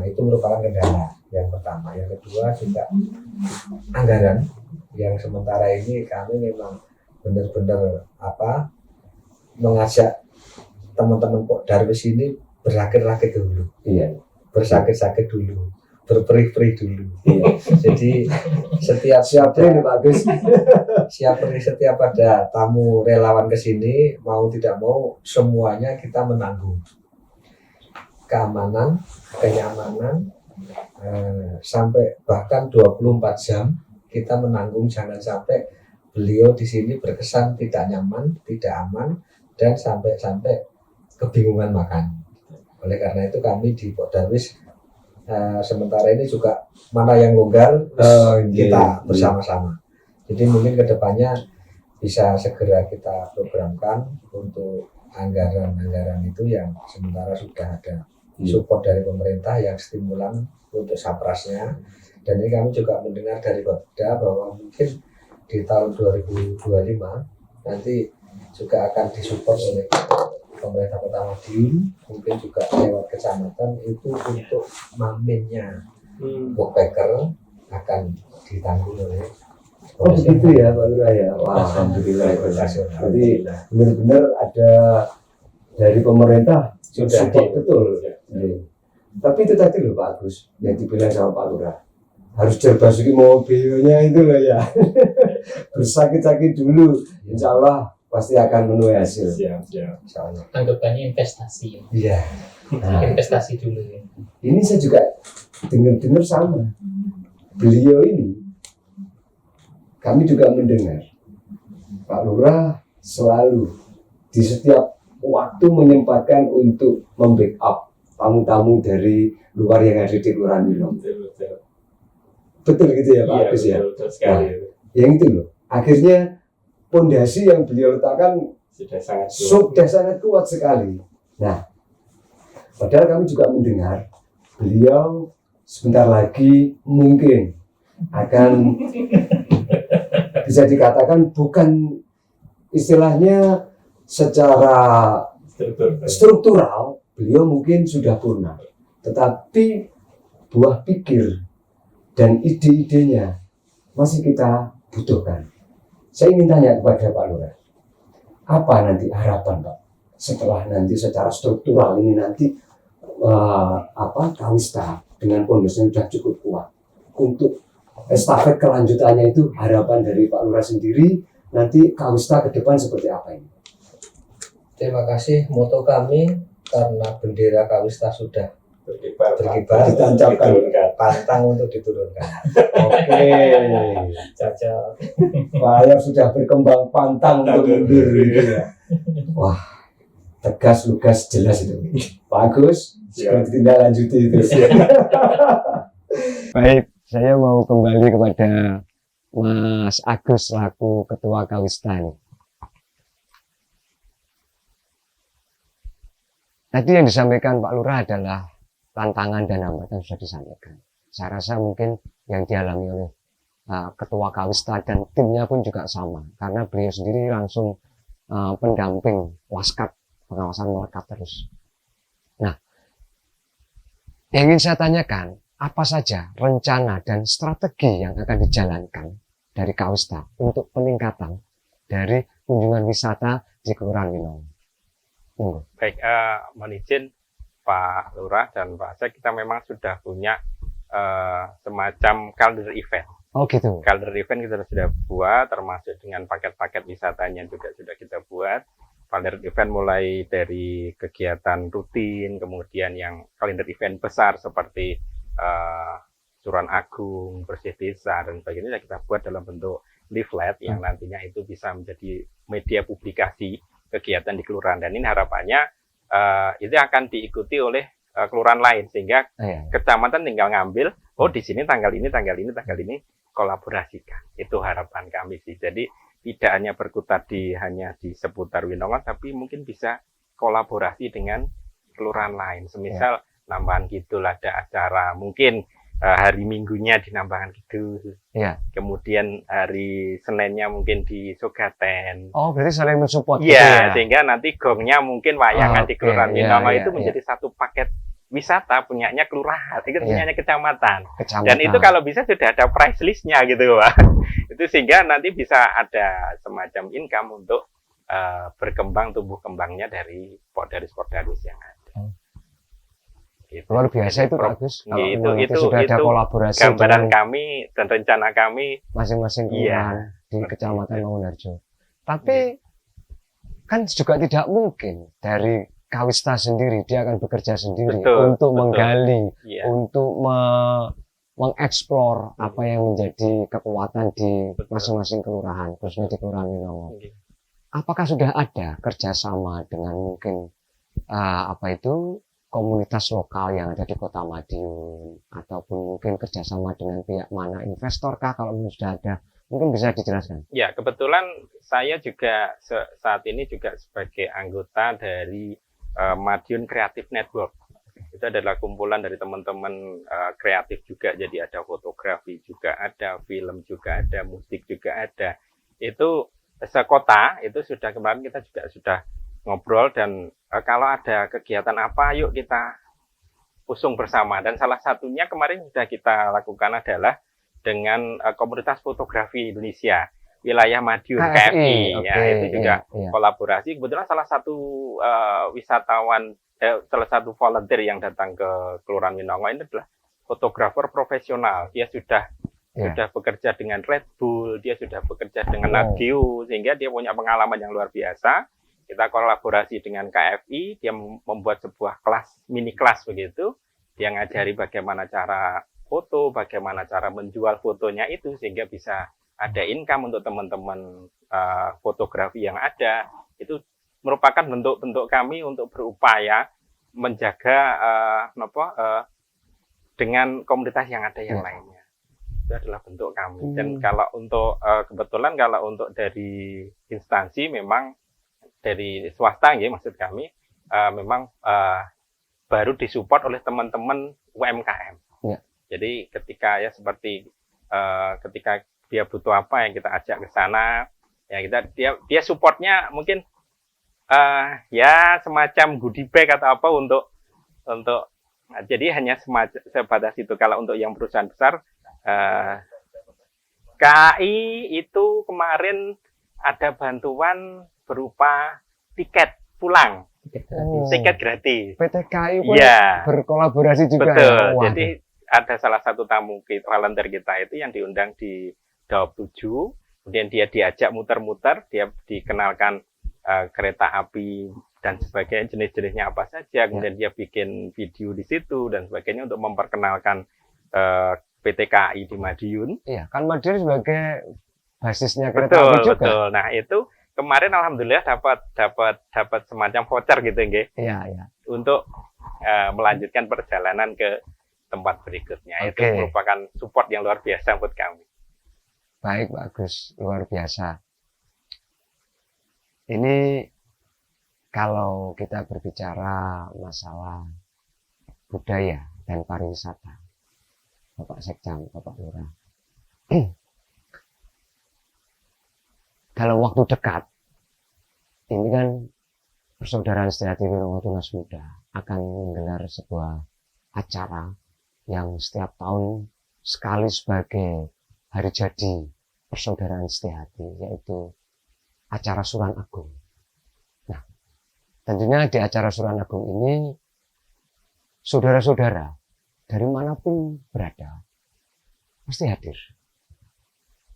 itu merupakan kendala yang pertama. Yang kedua juga anggaran yang sementara ini kami memang benar-benar mengajak teman-teman Darwis ini berakit-rakit dulu, bersakit-sakit dulu, berperih-perih dulu. Jadi setiap ada tamu relawan ke sini, mau tidak mau semuanya kita menanggung. Keamanan, kenyamanan, sampai bahkan 24 jam kita menanggung, jangan sampai beliau di sini berkesan tidak nyaman, tidak aman, dan sampai kebingungan makan. Oleh karena itu kami di Darwis sementara ini juga mana yang longgar kita bersama-sama. Jadi mungkin kedepannya bisa segera kita programkan untuk anggaran itu yang sementara sudah ada support dari pemerintah yang stimulan untuk saprasnya. Dan ini kami juga mendengar dari Bapeda bahwa mungkin di tahun 2025 nanti juga akan disupport oleh pemerintah Kota Madiun, mungkin juga lewat kecamatan itu untuk maminnya backpacker akan ditanggung oleh begitu ya Pak Lurah ya. Wah, alhamdulillah. Jadi benar-benar ada dari pemerintah support betul. Tapi itu tadi loh Pak Agus yang dibilang sama Pak Lurah, harus berbasuki mobilnya itu loh ya. Bersakit-sakit dulu, insya Allah pasti akan menuai hasil. Siap. Anggapannya investasi. Iya. Investasi dulu ya. Ini saya juga dengar sama. Beliau ini, kami juga mendengar Pak Lurah selalu di setiap waktu menyempatkan untuk membackup tamu-tamu dari luar yang ada di Kelurahan Winongo. Betul gitu ya Pak Agus ya. Betul sekali. Yang itu loh. Akhirnya pondasi yang beliau letakkan sudah sangat kuat sekali. Nah, padahal kami juga mendengar beliau sebentar lagi mungkin akan bisa dikatakan bukan istilahnya secara struktural beliau mungkin sudah purna, tetapi buah pikir dan ide-idenya masih kita butuhkan. Saya ingin tanya kepada Pak Lurah, apa nanti harapan Pak setelah nanti secara struktural ini nanti Kawista dengan pondasi yang sudah cukup kuat untuk estafet kelanjutannya, itu harapan dari Pak Lurah sendiri nanti Kawista ke depan seperti apa ini? Terima kasih. Moto kami karena bendera Kawista sudah berkibar ditancapkan, pantang untuk diturunkan. Oke. Caca. Yang sudah berkembang pantang untuk mundur gitu ya. Wah, tegas, lugas, jelas itu. Bagus. Seperti tindak lanjuti itu. Baik, saya mau kembali kepada Mas Agus selaku Ketua Kawista ini. Tadi yang disampaikan Pak Lurah adalah tantangan dan hambatan sudah disampaikan. Saya rasa mungkin yang dialami oleh Ketua Kawista dan timnya pun juga sama, karena beliau sendiri langsung pendamping waskat, pengawasan melekat terus. Nah, yang ingin saya tanyakan, apa saja rencana dan strategi yang akan dijalankan dari Kawista untuk peningkatan dari kunjungan wisata di Kelurahan Winongo? Baik, mohon izin Pak Lurah dan Pak Asep, kita memang sudah punya semacam calendar event. Oh gitu. Calendar event kita sudah buat, termasuk dengan paket-paket wisatanya juga sudah kita buat. Kalender event mulai dari kegiatan rutin, kemudian yang kalender event besar seperti Suran Agung, Bersih Desa, dan sebagainya kita buat dalam bentuk leaflet yang nantinya itu bisa menjadi media publikasi kegiatan di kelurahan. Dan ini harapannya itu akan diikuti oleh kelurahan lain, sehingga kecamatan tinggal ngambil, oh di sini tanggal ini, tanggal ini, tanggal ini, kolaborasikan. Itu harapan kami sih. Jadi tidak hanya berkutat hanya di seputar Winongo, tapi mungkin bisa kolaborasi dengan kelurahan lain. Semisal Nambahan Kidul ada acara, mungkin hari Minggunya di Nambahan Kidul. Kemudian hari Seninnya mungkin di Sogaten. Oh, berarti saling mensupport. Iya, sehingga nanti gongnya mungkin wayangan di kelurahan Winongo itu menjadi satu paket wisata punyanya kelurahan, itu punyanya kecamatan. Dan itu kalau bisa sudah ada price list-nya gitu, Pak. Itu sehingga nanti bisa ada semacam income untuk berkembang tumbuh kembangnya dari Sportdaris yang ada. Gitu. Luar biasa itu Pak Agus. Itu sudah ada kolaborasi gambaran kami dan rencana kami masing-masing kelurahan di Kecamatan Mangunharjo. Tapi kan juga tidak mungkin dari Kawista sendiri, dia akan bekerja sendiri untuk menggali, untuk mengeksplor apa yang menjadi kekuatan di masing-masing kelurahan, khususnya di Kelurahan Winongo. Apakah sudah ada kerjasama dengan mungkin komunitas lokal yang ada di Kota Madiun, ataupun mungkin kerjasama dengan pihak mana, investor kah? Kalau sudah ada, mungkin bisa dijelaskan. Ya, kebetulan saya juga saat ini juga sebagai anggota dari Madiun Creative Network. Itu adalah kumpulan dari teman-teman kreatif juga, jadi ada fotografi juga ada, film juga ada, musik juga ada. Itu sekota, itu sudah kemarin kita juga sudah ngobrol, dan kalau ada kegiatan apa, yuk kita usung bersama. Dan salah satunya kemarin sudah kita lakukan adalah dengan komunitas fotografi Indonesia. Wilayah Madiun, KFI, itu juga kolaborasi. Kebetulan salah satu wisatawan, salah satu volunteer yang datang ke Kelurahan Winongo ini adalah fotografer profesional. Dia sudah bekerja dengan Red Bull, dia sudah bekerja dengan Nat Geo, sehingga dia punya pengalaman yang luar biasa. Kita kolaborasi dengan KFI, dia membuat sebuah mini kelas begitu. Dia ngajari bagaimana cara foto, bagaimana cara menjual fotonya itu, sehingga bisa ada income untuk teman-teman fotografi yang ada. Itu merupakan bentuk-bentuk kami untuk berupaya menjaga dengan komunitas yang ada yang lainnya. Itu adalah bentuk kami. Dan kalau untuk kebetulan kalau untuk dari instansi, memang dari swasta, maksud kami memang baru disupport oleh teman-teman UMKM. Jadi ketika ketika dia butuh apa, yang kita ajak ke sana, ya dia supportnya mungkin semacam goodie bag atau apa untuk jadi hanya sebatas itu. Kalau untuk yang perusahaan besar, KAI itu kemarin ada bantuan berupa tiket pulang, tiket gratis. PT KAI pun berkolaborasi juga. Betul. Jadi ada salah satu tamu volunteer kita itu yang diundang di Daop 7, kemudian dia diajak muter-muter, dia dikenalkan kereta api dan sebagainya, jenis-jenisnya apa saja, kemudian dia bikin video di situ dan sebagainya untuk memperkenalkan PT KAI di Madiun. Iya, kan Madiun sebagai basisnya kereta api juga. Betul. Nah, itu kemarin alhamdulillah dapat semacam voucher gitu, nggih. Iya. Untuk melanjutkan perjalanan ke tempat berikutnya. Itu merupakan support yang luar biasa buat kami. Baik, bagus, luar biasa. Ini kalau kita berbicara masalah budaya dan pariwisata, Bapak Sekjam, Bapak Lurah, dalam waktu dekat ini kan Persaudaraan Setiati Winongo Tunas Muda akan menggelar sebuah acara yang setiap tahun sekali sebagai hari jadi Persaudaraan Setiati, yaitu acara Suran Agung. Nah, tentunya di acara Suran Agung ini saudara-saudara dari manapun berada pasti hadir.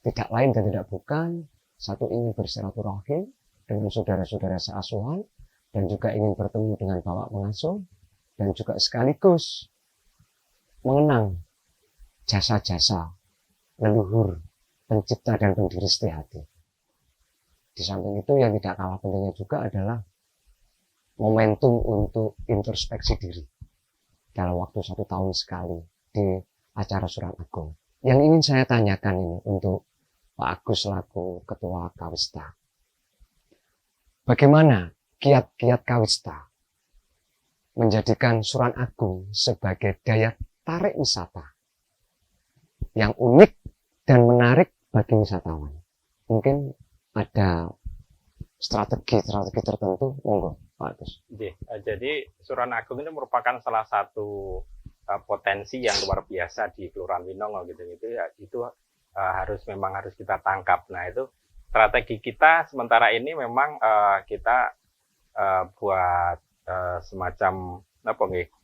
Tidak lain dan tidak bukan, satu ingin bersilaturahim dengan saudara-saudara seasuhan dan juga ingin bertemu dengan bapak pengasuh dan juga sekaligus mengenang jasa-jasa leluhur pencipta dan pendiri Setiati. Di samping itu yang tidak kalah pentingnya juga adalah momentum untuk introspeksi diri dalam waktu 1 tahun sekali di acara Suran Agung. Yang ingin saya tanyakan ini untuk Pak Agus selaku Ketua Kawista. Bagaimana kiat-kiat Kawista menjadikan Suran Agung sebagai daya tarik wisata yang unik dan menarik bagi wisatawan? Mungkin ada strategi tertentu, monggo Pak Agus. Jadi Suran Agung ini merupakan salah satu potensi yang luar biasa di Kelurahan Winongo gitu ya, itu harus kita tangkap. Nah, itu strategi kita sementara ini memang kita buat semacam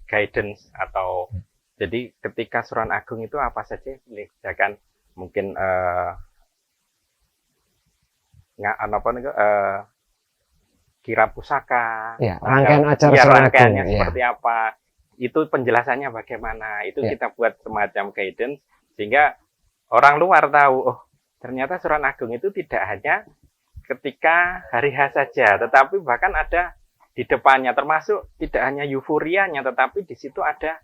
guidance atau jadi ketika Suran Agung itu apa saja yang disediakan, mungkin kira pusaka, ya, rangkaian acara Suran rangkaiannya Agung, seperti apa, itu penjelasannya bagaimana, itu kita buat semacam guidance sehingga orang luar tahu, oh ternyata Suran Agung itu tidak hanya ketika hari H saja, tetapi bahkan ada di depannya, termasuk tidak hanya euforianya, tetapi di situ ada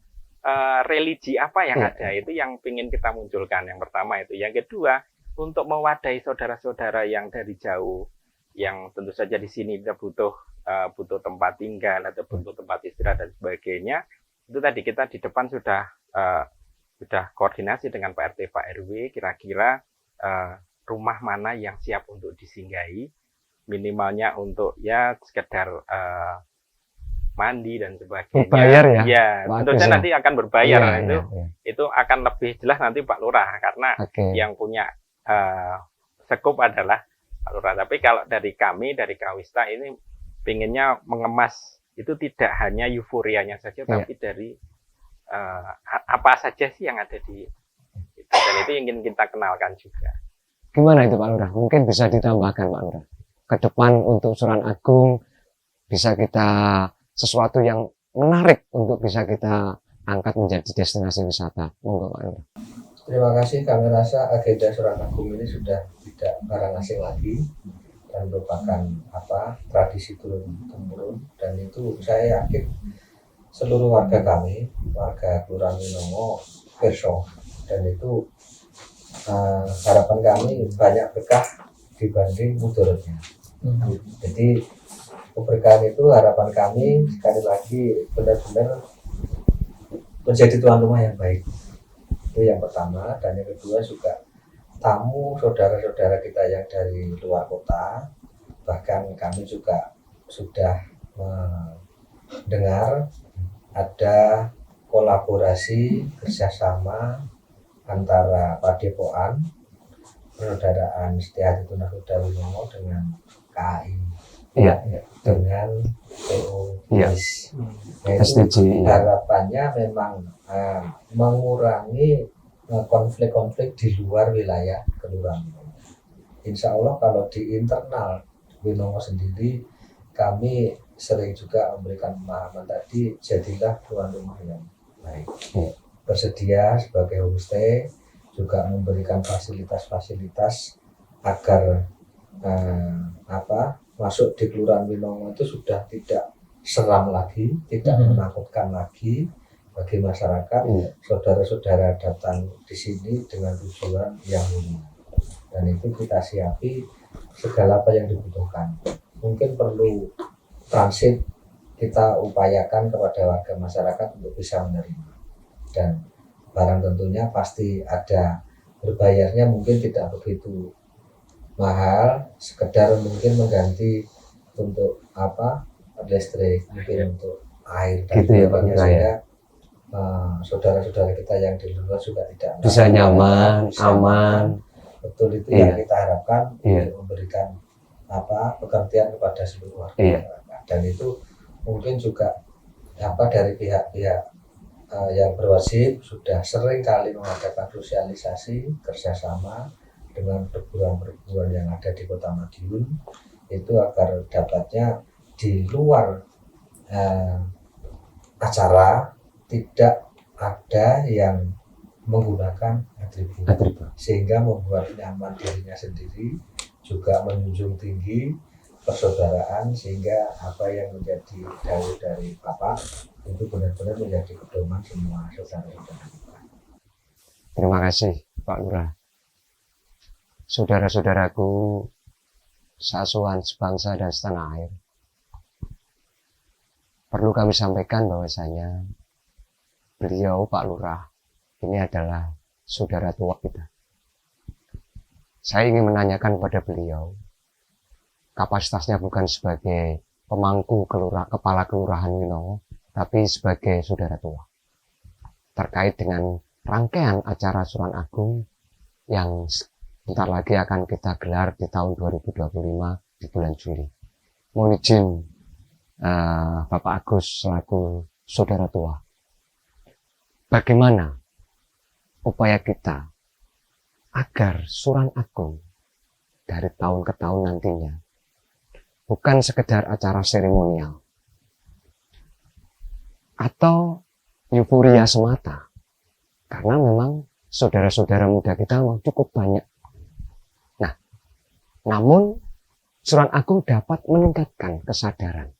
religi apa yang ada, itu yang ingin kita munculkan. Yang pertama itu. Yang kedua, untuk mewadahi saudara-saudara yang dari jauh, yang tentu saja di sini kita butuh tempat tinggal atau butuh tempat istirahat dan sebagainya. Itu tadi kita di depan sudah koordinasi dengan Pak RT, Pak RW, kira-kira rumah mana yang siap untuk disinggahi, minimalnya untuk ya sekedar mandi dan sebagainya. Bayar ya? Ya, tentunya nanti akan berbayar. Ya, itu akan lebih jelas nanti Pak Lurah, karena yang punya sekup adalah Pak Lurah. Tapi kalau dari kami, dari Kawista ini pinginnya mengemas itu tidak hanya euforianya saja, tapi dari apa saja sih yang ada di itu. Dan itu ingin kita kenalkan juga. Gimana itu Pak Lurah? Mungkin bisa ditambahkan Pak Lurah. Ke depan untuk Suran Agung bisa kita sesuatu yang menarik untuk bisa kita angkat menjadi destinasi wisata. Monggo Pak Lurah. Terima kasih. Kami rasa agenda Suran Agung ini sudah tidak barang asing lagi dan merupakan tradisi turun-temurun, dan itu saya yakin seluruh warga kami, warga Kelurahan Winongo pirsa, dan itu harapan kami banyak berkah dibanding mudorotnya. Jadi keberkahan itu harapan kami sekali lagi benar-benar menjadi tuan rumah yang baik. Itu yang pertama. Dan yang kedua juga tamu saudara-saudara kita yang dari luar kota, bahkan kami juga sudah mendengar ada kolaborasi kerjasama antara Padepokan Persaudaraan Setiati Tunas Muda Winongo dengan KAI, dengan PO Yes. Harapannya memang mengurangi konflik-konflik di luar wilayah kelurahan. Insya Allah kalau di internal Winongo sendiri, kami sering juga memberikan pemahaman tadi, jadilah tuan rumah yang baik. Bersedia sebagai homestay, juga memberikan fasilitas-fasilitas agar masuk di Kelurahan Winongo itu sudah tidak seram lagi, tidak menakutkan lagi bagi masyarakat. Saudara-saudara datang di sini dengan tujuan yang mulia, dan itu kita siapi segala apa yang dibutuhkan. Mungkin perlu transit, kita upayakan kepada warga masyarakat untuk bisa menerima, dan barang tentunya pasti ada berbayarnya, mungkin tidak begitu mahal, sekedar mungkin mengganti untuk apa listrik, mungkin untuk air dan Gitu ya, Pak sebagainya, Lurah, ya. sehingga saudara-saudara kita yang di luar juga tidak Bisa nyaman, bisa aman. Betul, itu Iya. yang kita harapkan Iya. untuk memberikan apa pengertian kepada seluruh warga Iya. masyarakat. Dan itu mungkin juga apa dari pihak-pihak yang berwajib sudah sering kali mengadakan sosialisasi kerjasama dengan perguruan-perguruan yang ada di Kota Madiun itu agar dapatnya di luar acara tidak ada yang menggunakan atribut, sehingga membuat nyaman dirinya sendiri, juga menjunjung tinggi persaudaraan, sehingga apa yang menjadi dalil dari Bapak itu benar-benar menjadi pedoman semua saudara-saudara kita. Terima kasih Pak Lurah. Saudara-saudaraku seasuhan sebangsa dan setanah air, perlu kami sampaikan bahwasanya beliau Pak Lurah ini adalah saudara tua kita. Saya ingin menanyakan kepada beliau, kapasitasnya bukan sebagai pemangku kepala kelurahan Winongo, tapi sebagai saudara tua. Terkait dengan rangkaian acara Suran Agung yang bentar lagi akan kita gelar di tahun 2025 di bulan Juli. Mohon izin Bapak Agus selaku saudara tua, bagaimana upaya kita agar Suran Agung dari tahun ke tahun nantinya bukan sekedar acara seremonial atau euforia semata, karena memang saudara-saudara muda kita cukup banyak. Nah, namun Suran Agung dapat meningkatkan kesadaran,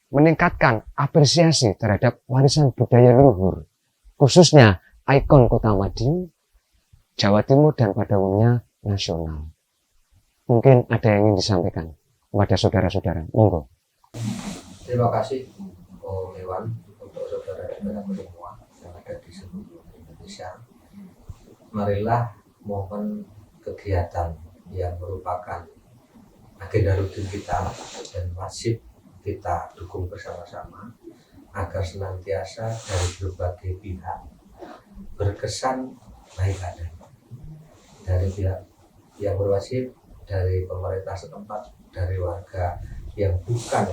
meningkatkan apresiasi terhadap warisan budaya leluhur, khususnya ikon Kota Madiun, Jawa Timur, dan pada umumnya nasional. Mungkin ada yang ingin disampaikan kepada saudara-saudara. Monggo. Terima kasih Om Iwan untuk saudara-saudara semua yang ada di seluruh Indonesia. Marilah momen kegiatan yang merupakan agenda rutin kita dan wajib kita dukung bersama-sama agar senantiasa dari berbagai pihak berkesan baik adanya, dari pihak yang berwajib, dari pemerintah setempat, dari warga yang bukan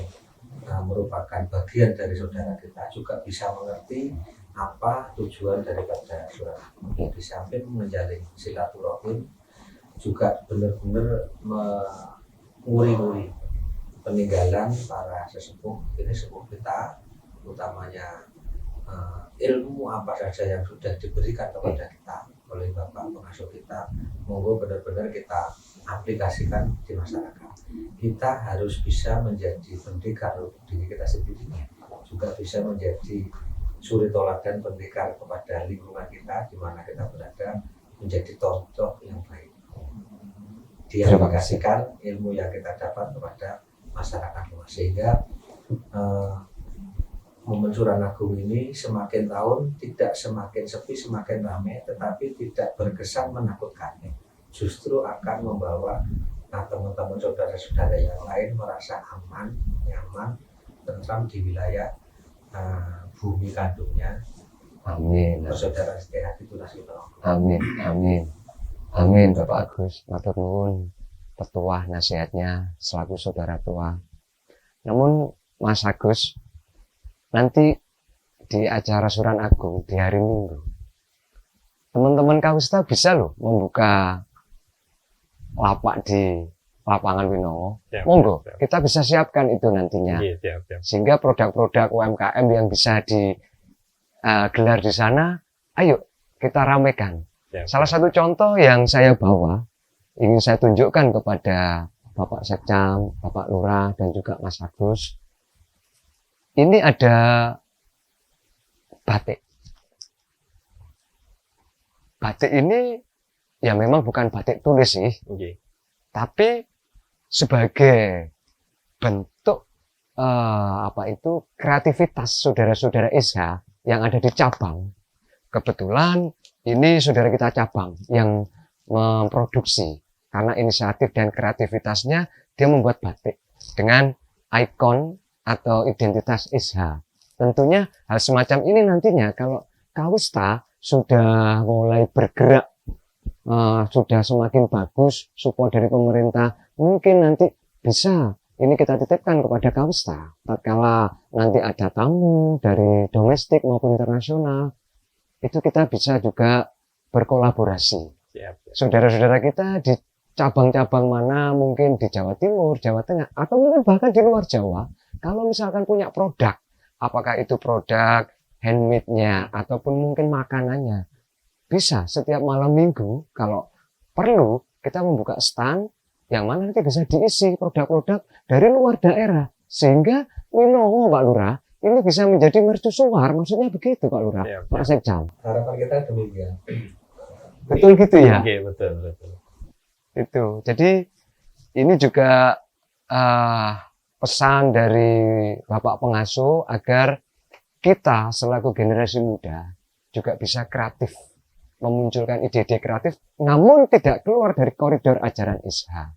merupakan bagian dari saudara kita juga bisa mengerti apa tujuan daripada Suran Agung. Di samping menjalin silaturahim juga benar-benar menguri-nguri peninggalan para sesepuh ini, sepuh kita, utamanya ilmu apa saja yang sudah diberikan kepada kita oleh Bapak pengasuh kita, monggo benar-benar kita aplikasikan di masyarakat. Kita harus bisa menjadi pendekar diri kita sendiri, juga bisa menjadi suri toladan pendekar kepada lingkungan kita di mana kita berada, menjadi contoh yang baik. Diaplikasikan ilmu yang kita dapat kepada masyarakat luas, sehingga momen Suran Agung ini semakin tahun tidak semakin sepi, semakin ramai, tetapi tidak berkesan menakutkan. Justru akan membawa teman-teman saudara-saudara yang lain merasa aman, nyaman, tentram di wilayah bumi kandungnya. Amin. Saudara sehat itu nasional. Amin, amin, amin. Bapak Agus, matur nuwun petuah nasihatnya selaku saudara tua. Namun Mas Agus, nanti di acara Suran Agung di hari Minggu, teman-teman Kawista bisa loh membuka lapak di lapangan Winongo. Monggo, kita bisa siapkan itu nantinya. Sehingga produk-produk UMKM yang bisa digelar di sana, ayo kita ramaikan. Salah satu contoh yang saya bawa, ingin saya tunjukkan kepada Bapak Sekcam, Bapak Lurah, dan juga Mas Agus. Ini ada batik. Batik ini ya memang bukan batik tulis sih, tapi sebagai bentuk kreativitas saudara-saudara Isha yang ada di cabang. Kebetulan ini saudara kita cabang yang memproduksi karena inisiatif dan kreativitasnya dia membuat batik dengan ikon atau identitas ISHA. Tentunya hal semacam ini nantinya kalau Kawista sudah mulai bergerak, sudah semakin bagus, support dari pemerintah, mungkin nanti bisa ini kita titipkan kepada Kawista. Tatkala nanti ada tamu dari domestik maupun internasional, itu kita bisa juga berkolaborasi. Siap. Saudara-saudara kita di cabang-cabang mana, mungkin di Jawa Timur, Jawa Tengah, atau mungkin bahkan di luar Jawa, kalau misalkan punya produk, apakah itu produk handmade-nya ataupun mungkin makanannya, bisa setiap malam minggu kalau perlu kita membuka stand yang mana nanti bisa diisi produk-produk dari luar daerah, sehingga Winongo Pak Lurah ini bisa menjadi mercusuar, maksudnya begitu Pak Lurah. Siap. Pak Sekjam. Harapan kita demikian. Betul gitu ya? Oke, betul. Itu. Jadi ini juga pesan dari Bapak Pengasuh agar kita selaku generasi muda juga bisa kreatif, memunculkan ide-ide kreatif, namun tidak keluar dari koridor ajaran ISHA.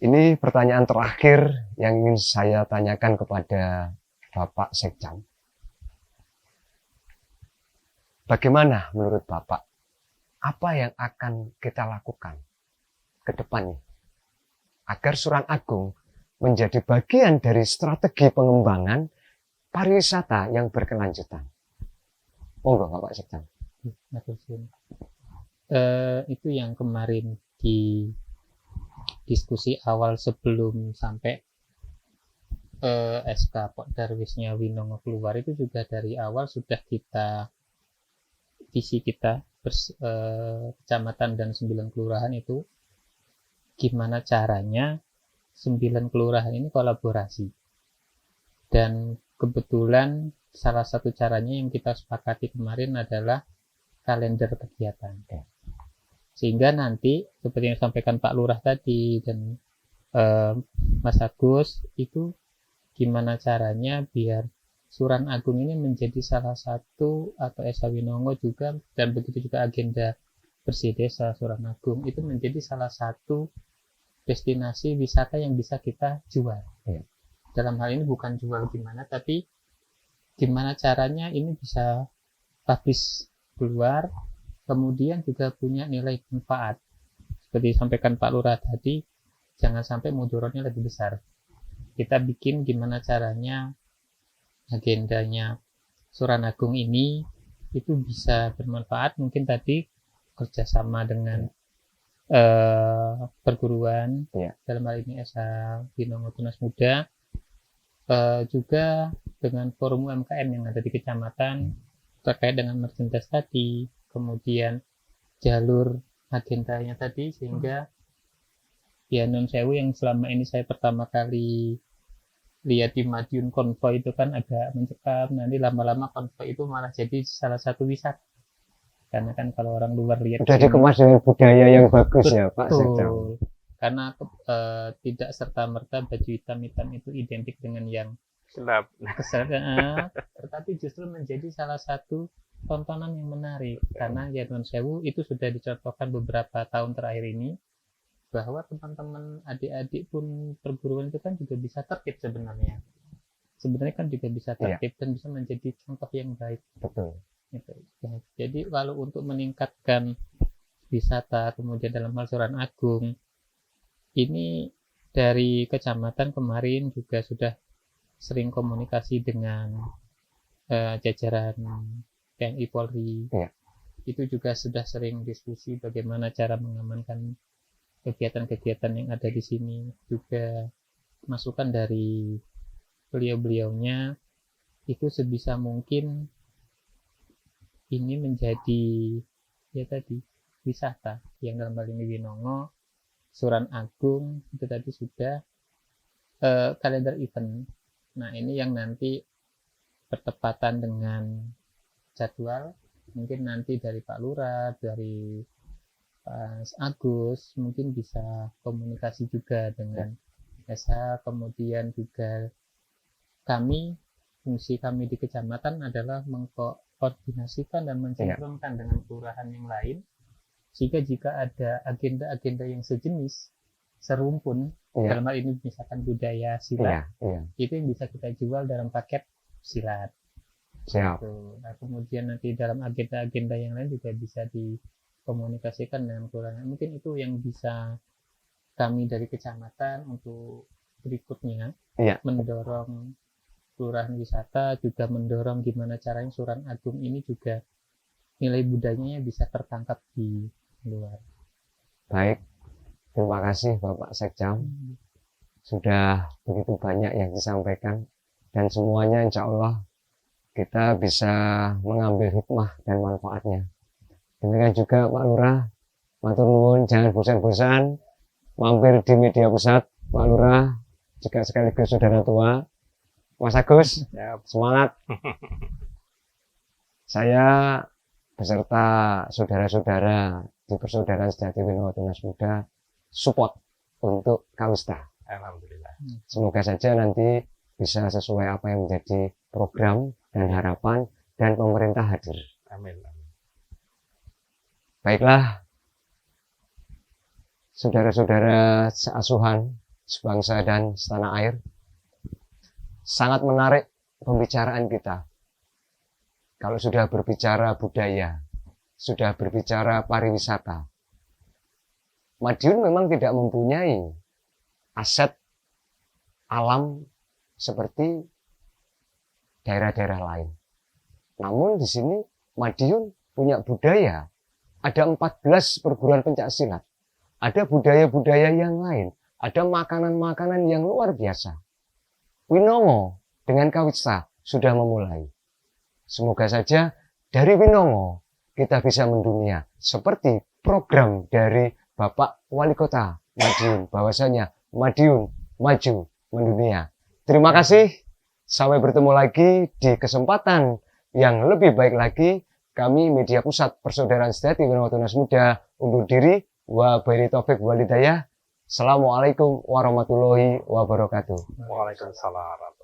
Ini pertanyaan terakhir yang ingin saya tanyakan kepada Bapak Sekjam. Bagaimana menurut Bapak, apa yang akan kita lakukan ke depannya agar Suran Agung menjadi bagian dari strategi pengembangan pariwisata yang berkelanjutan? Monggo Bapak Sekjam. Itu yang kemarin di diskusi awal sebelum sampai SK Pok Darwisnya Winongo keluar, itu juga dari awal sudah kita visi kita kecamatan dan 9 kelurahan itu gimana caranya 9 kelurahan ini kolaborasi, dan kebetulan salah satu caranya yang kita sepakati kemarin adalah kalender kegiatan, sehingga nanti seperti yang disampaikan Pak Lurah tadi dan Mas Agus, itu gimana caranya biar Suran Agung ini menjadi salah satu, atau Esa Winongo juga, dan begitu juga agenda Bersih Desa Suran Agung itu menjadi salah satu destinasi wisata yang bisa kita jual. Dalam hal ini bukan jual gimana, tapi gimana caranya ini bisa publish keluar, kemudian juga punya nilai manfaat. Seperti disampaikan Pak Lurah tadi, jangan sampai mudaratnya lebih besar. Kita bikin gimana caranya agendanya Suran Agung ini itu bisa bermanfaat, mungkin tadi kerjasama dengan perguruan, dalam hal ini Esa Winongo Tunas Muda, juga dengan forum UMKM yang ada di kecamatan terkait dengan merchandise tadi, kemudian jalur agendanya tadi, sehingga ya non sewu yang selama ini saya pertama kali lihat di Madiun konvoy itu kan agak mencekam, nanti lama-lama konvoy itu malah jadi salah satu wisata, karena kan kalau orang luar lihat sudah dikemas dengan budaya yang bagus. Betul. Ya Pak Sekjam, karena tidak serta-merta baju hitam-hitam itu identik dengan yang Gelap. Tetapi justru menjadi salah satu tontonan yang menarik, karena ya non sewu itu sudah dicontohkan beberapa tahun terakhir ini, bahwa teman-teman adik-adik pun perguruan itu kan juga bisa tertib sebenarnya kan juga bisa tertib dan bisa menjadi contoh yang baik. Betul. Gitu. Jadi kalau untuk meningkatkan wisata kemudian dalam hal Suran Agung ini, dari kecamatan kemarin juga sudah sering komunikasi dengan jajaran TNI Polri. Itu juga sudah sering diskusi bagaimana cara mengamankan kegiatan-kegiatan yang ada di sini, juga masukan dari beliau-beliaunya itu sebisa mungkin ini menjadi ya tadi wisata yang dalam hal ini Winongo, Suran Agung itu tadi sudah kalender event. Nah ini yang nanti bertepatan dengan jadwal, mungkin nanti dari Pak Lurah, dari Mas Agus mungkin bisa komunikasi juga dengan SH, kemudian juga fungsi kami di kecamatan adalah mengkoordinasikan dan mensinkronkan dengan kelurahan yang lain Sehingga jika ada agenda-agenda yang sejenis, serumpun, Iya. dalam hal ini misalkan budaya Iya, silat, iya. itu yang bisa kita jual dalam paket silat. Siap. Gitu. Nah, kemudian nanti dalam agenda-agenda yang lain juga bisa dikomunikasikan dengan kelurahan. Mungkin itu yang bisa kami dari kecamatan untuk berikutnya Iya. mendorong kelurahan wisata, juga mendorong gimana caranya Suran Agung ini juga nilai budayanya bisa tertangkap di luar. Baik. Terima kasih Bapak Sekjam. Sudah begitu banyak yang disampaikan dan semuanya insya Allah kita bisa mengambil hikmah dan manfaatnya. Demikian juga Pak Lurah, matur nuwun, jangan bosan-bosan mampir di media pusat Pak Lurah, juga sekaligus saudara tua Mas Agus. Semangat. Saya beserta saudara-saudara di Persaudaraan Sejati Winowo Tunas Muda support untuk Kawista. Alhamdulillah. Semoga saja nanti bisa sesuai apa yang menjadi program dan harapan dan pemerintah hadir. Amin. Baiklah, saudara-saudara seasuhan, sebangsa dan setanah air, sangat menarik pembicaraan kita. Kalau sudah berbicara budaya, sudah berbicara pariwisata, Madiun memang tidak mempunyai aset alam seperti daerah-daerah lain. Namun di sini Madiun punya budaya. Ada 14 perguruan pencak silat. Ada budaya-budaya yang lain. Ada makanan-makanan yang luar biasa. Winongo dengan Kawista sudah memulai. Semoga saja dari Winongo kita bisa mendunia. Seperti program dari Bapak Wali Kota Madiun. Bahwasanya Madiun maju mendunia. Terima kasih. Sampai bertemu lagi di kesempatan yang lebih baik lagi. Kami Media Pusat Persaudaraan Sejati Winowo Tunas Muda undur diri. Wabillahi taufiq wal hidayah. Assalamualaikum warahmatullahi wabarakatuh. Waalaikumsalam.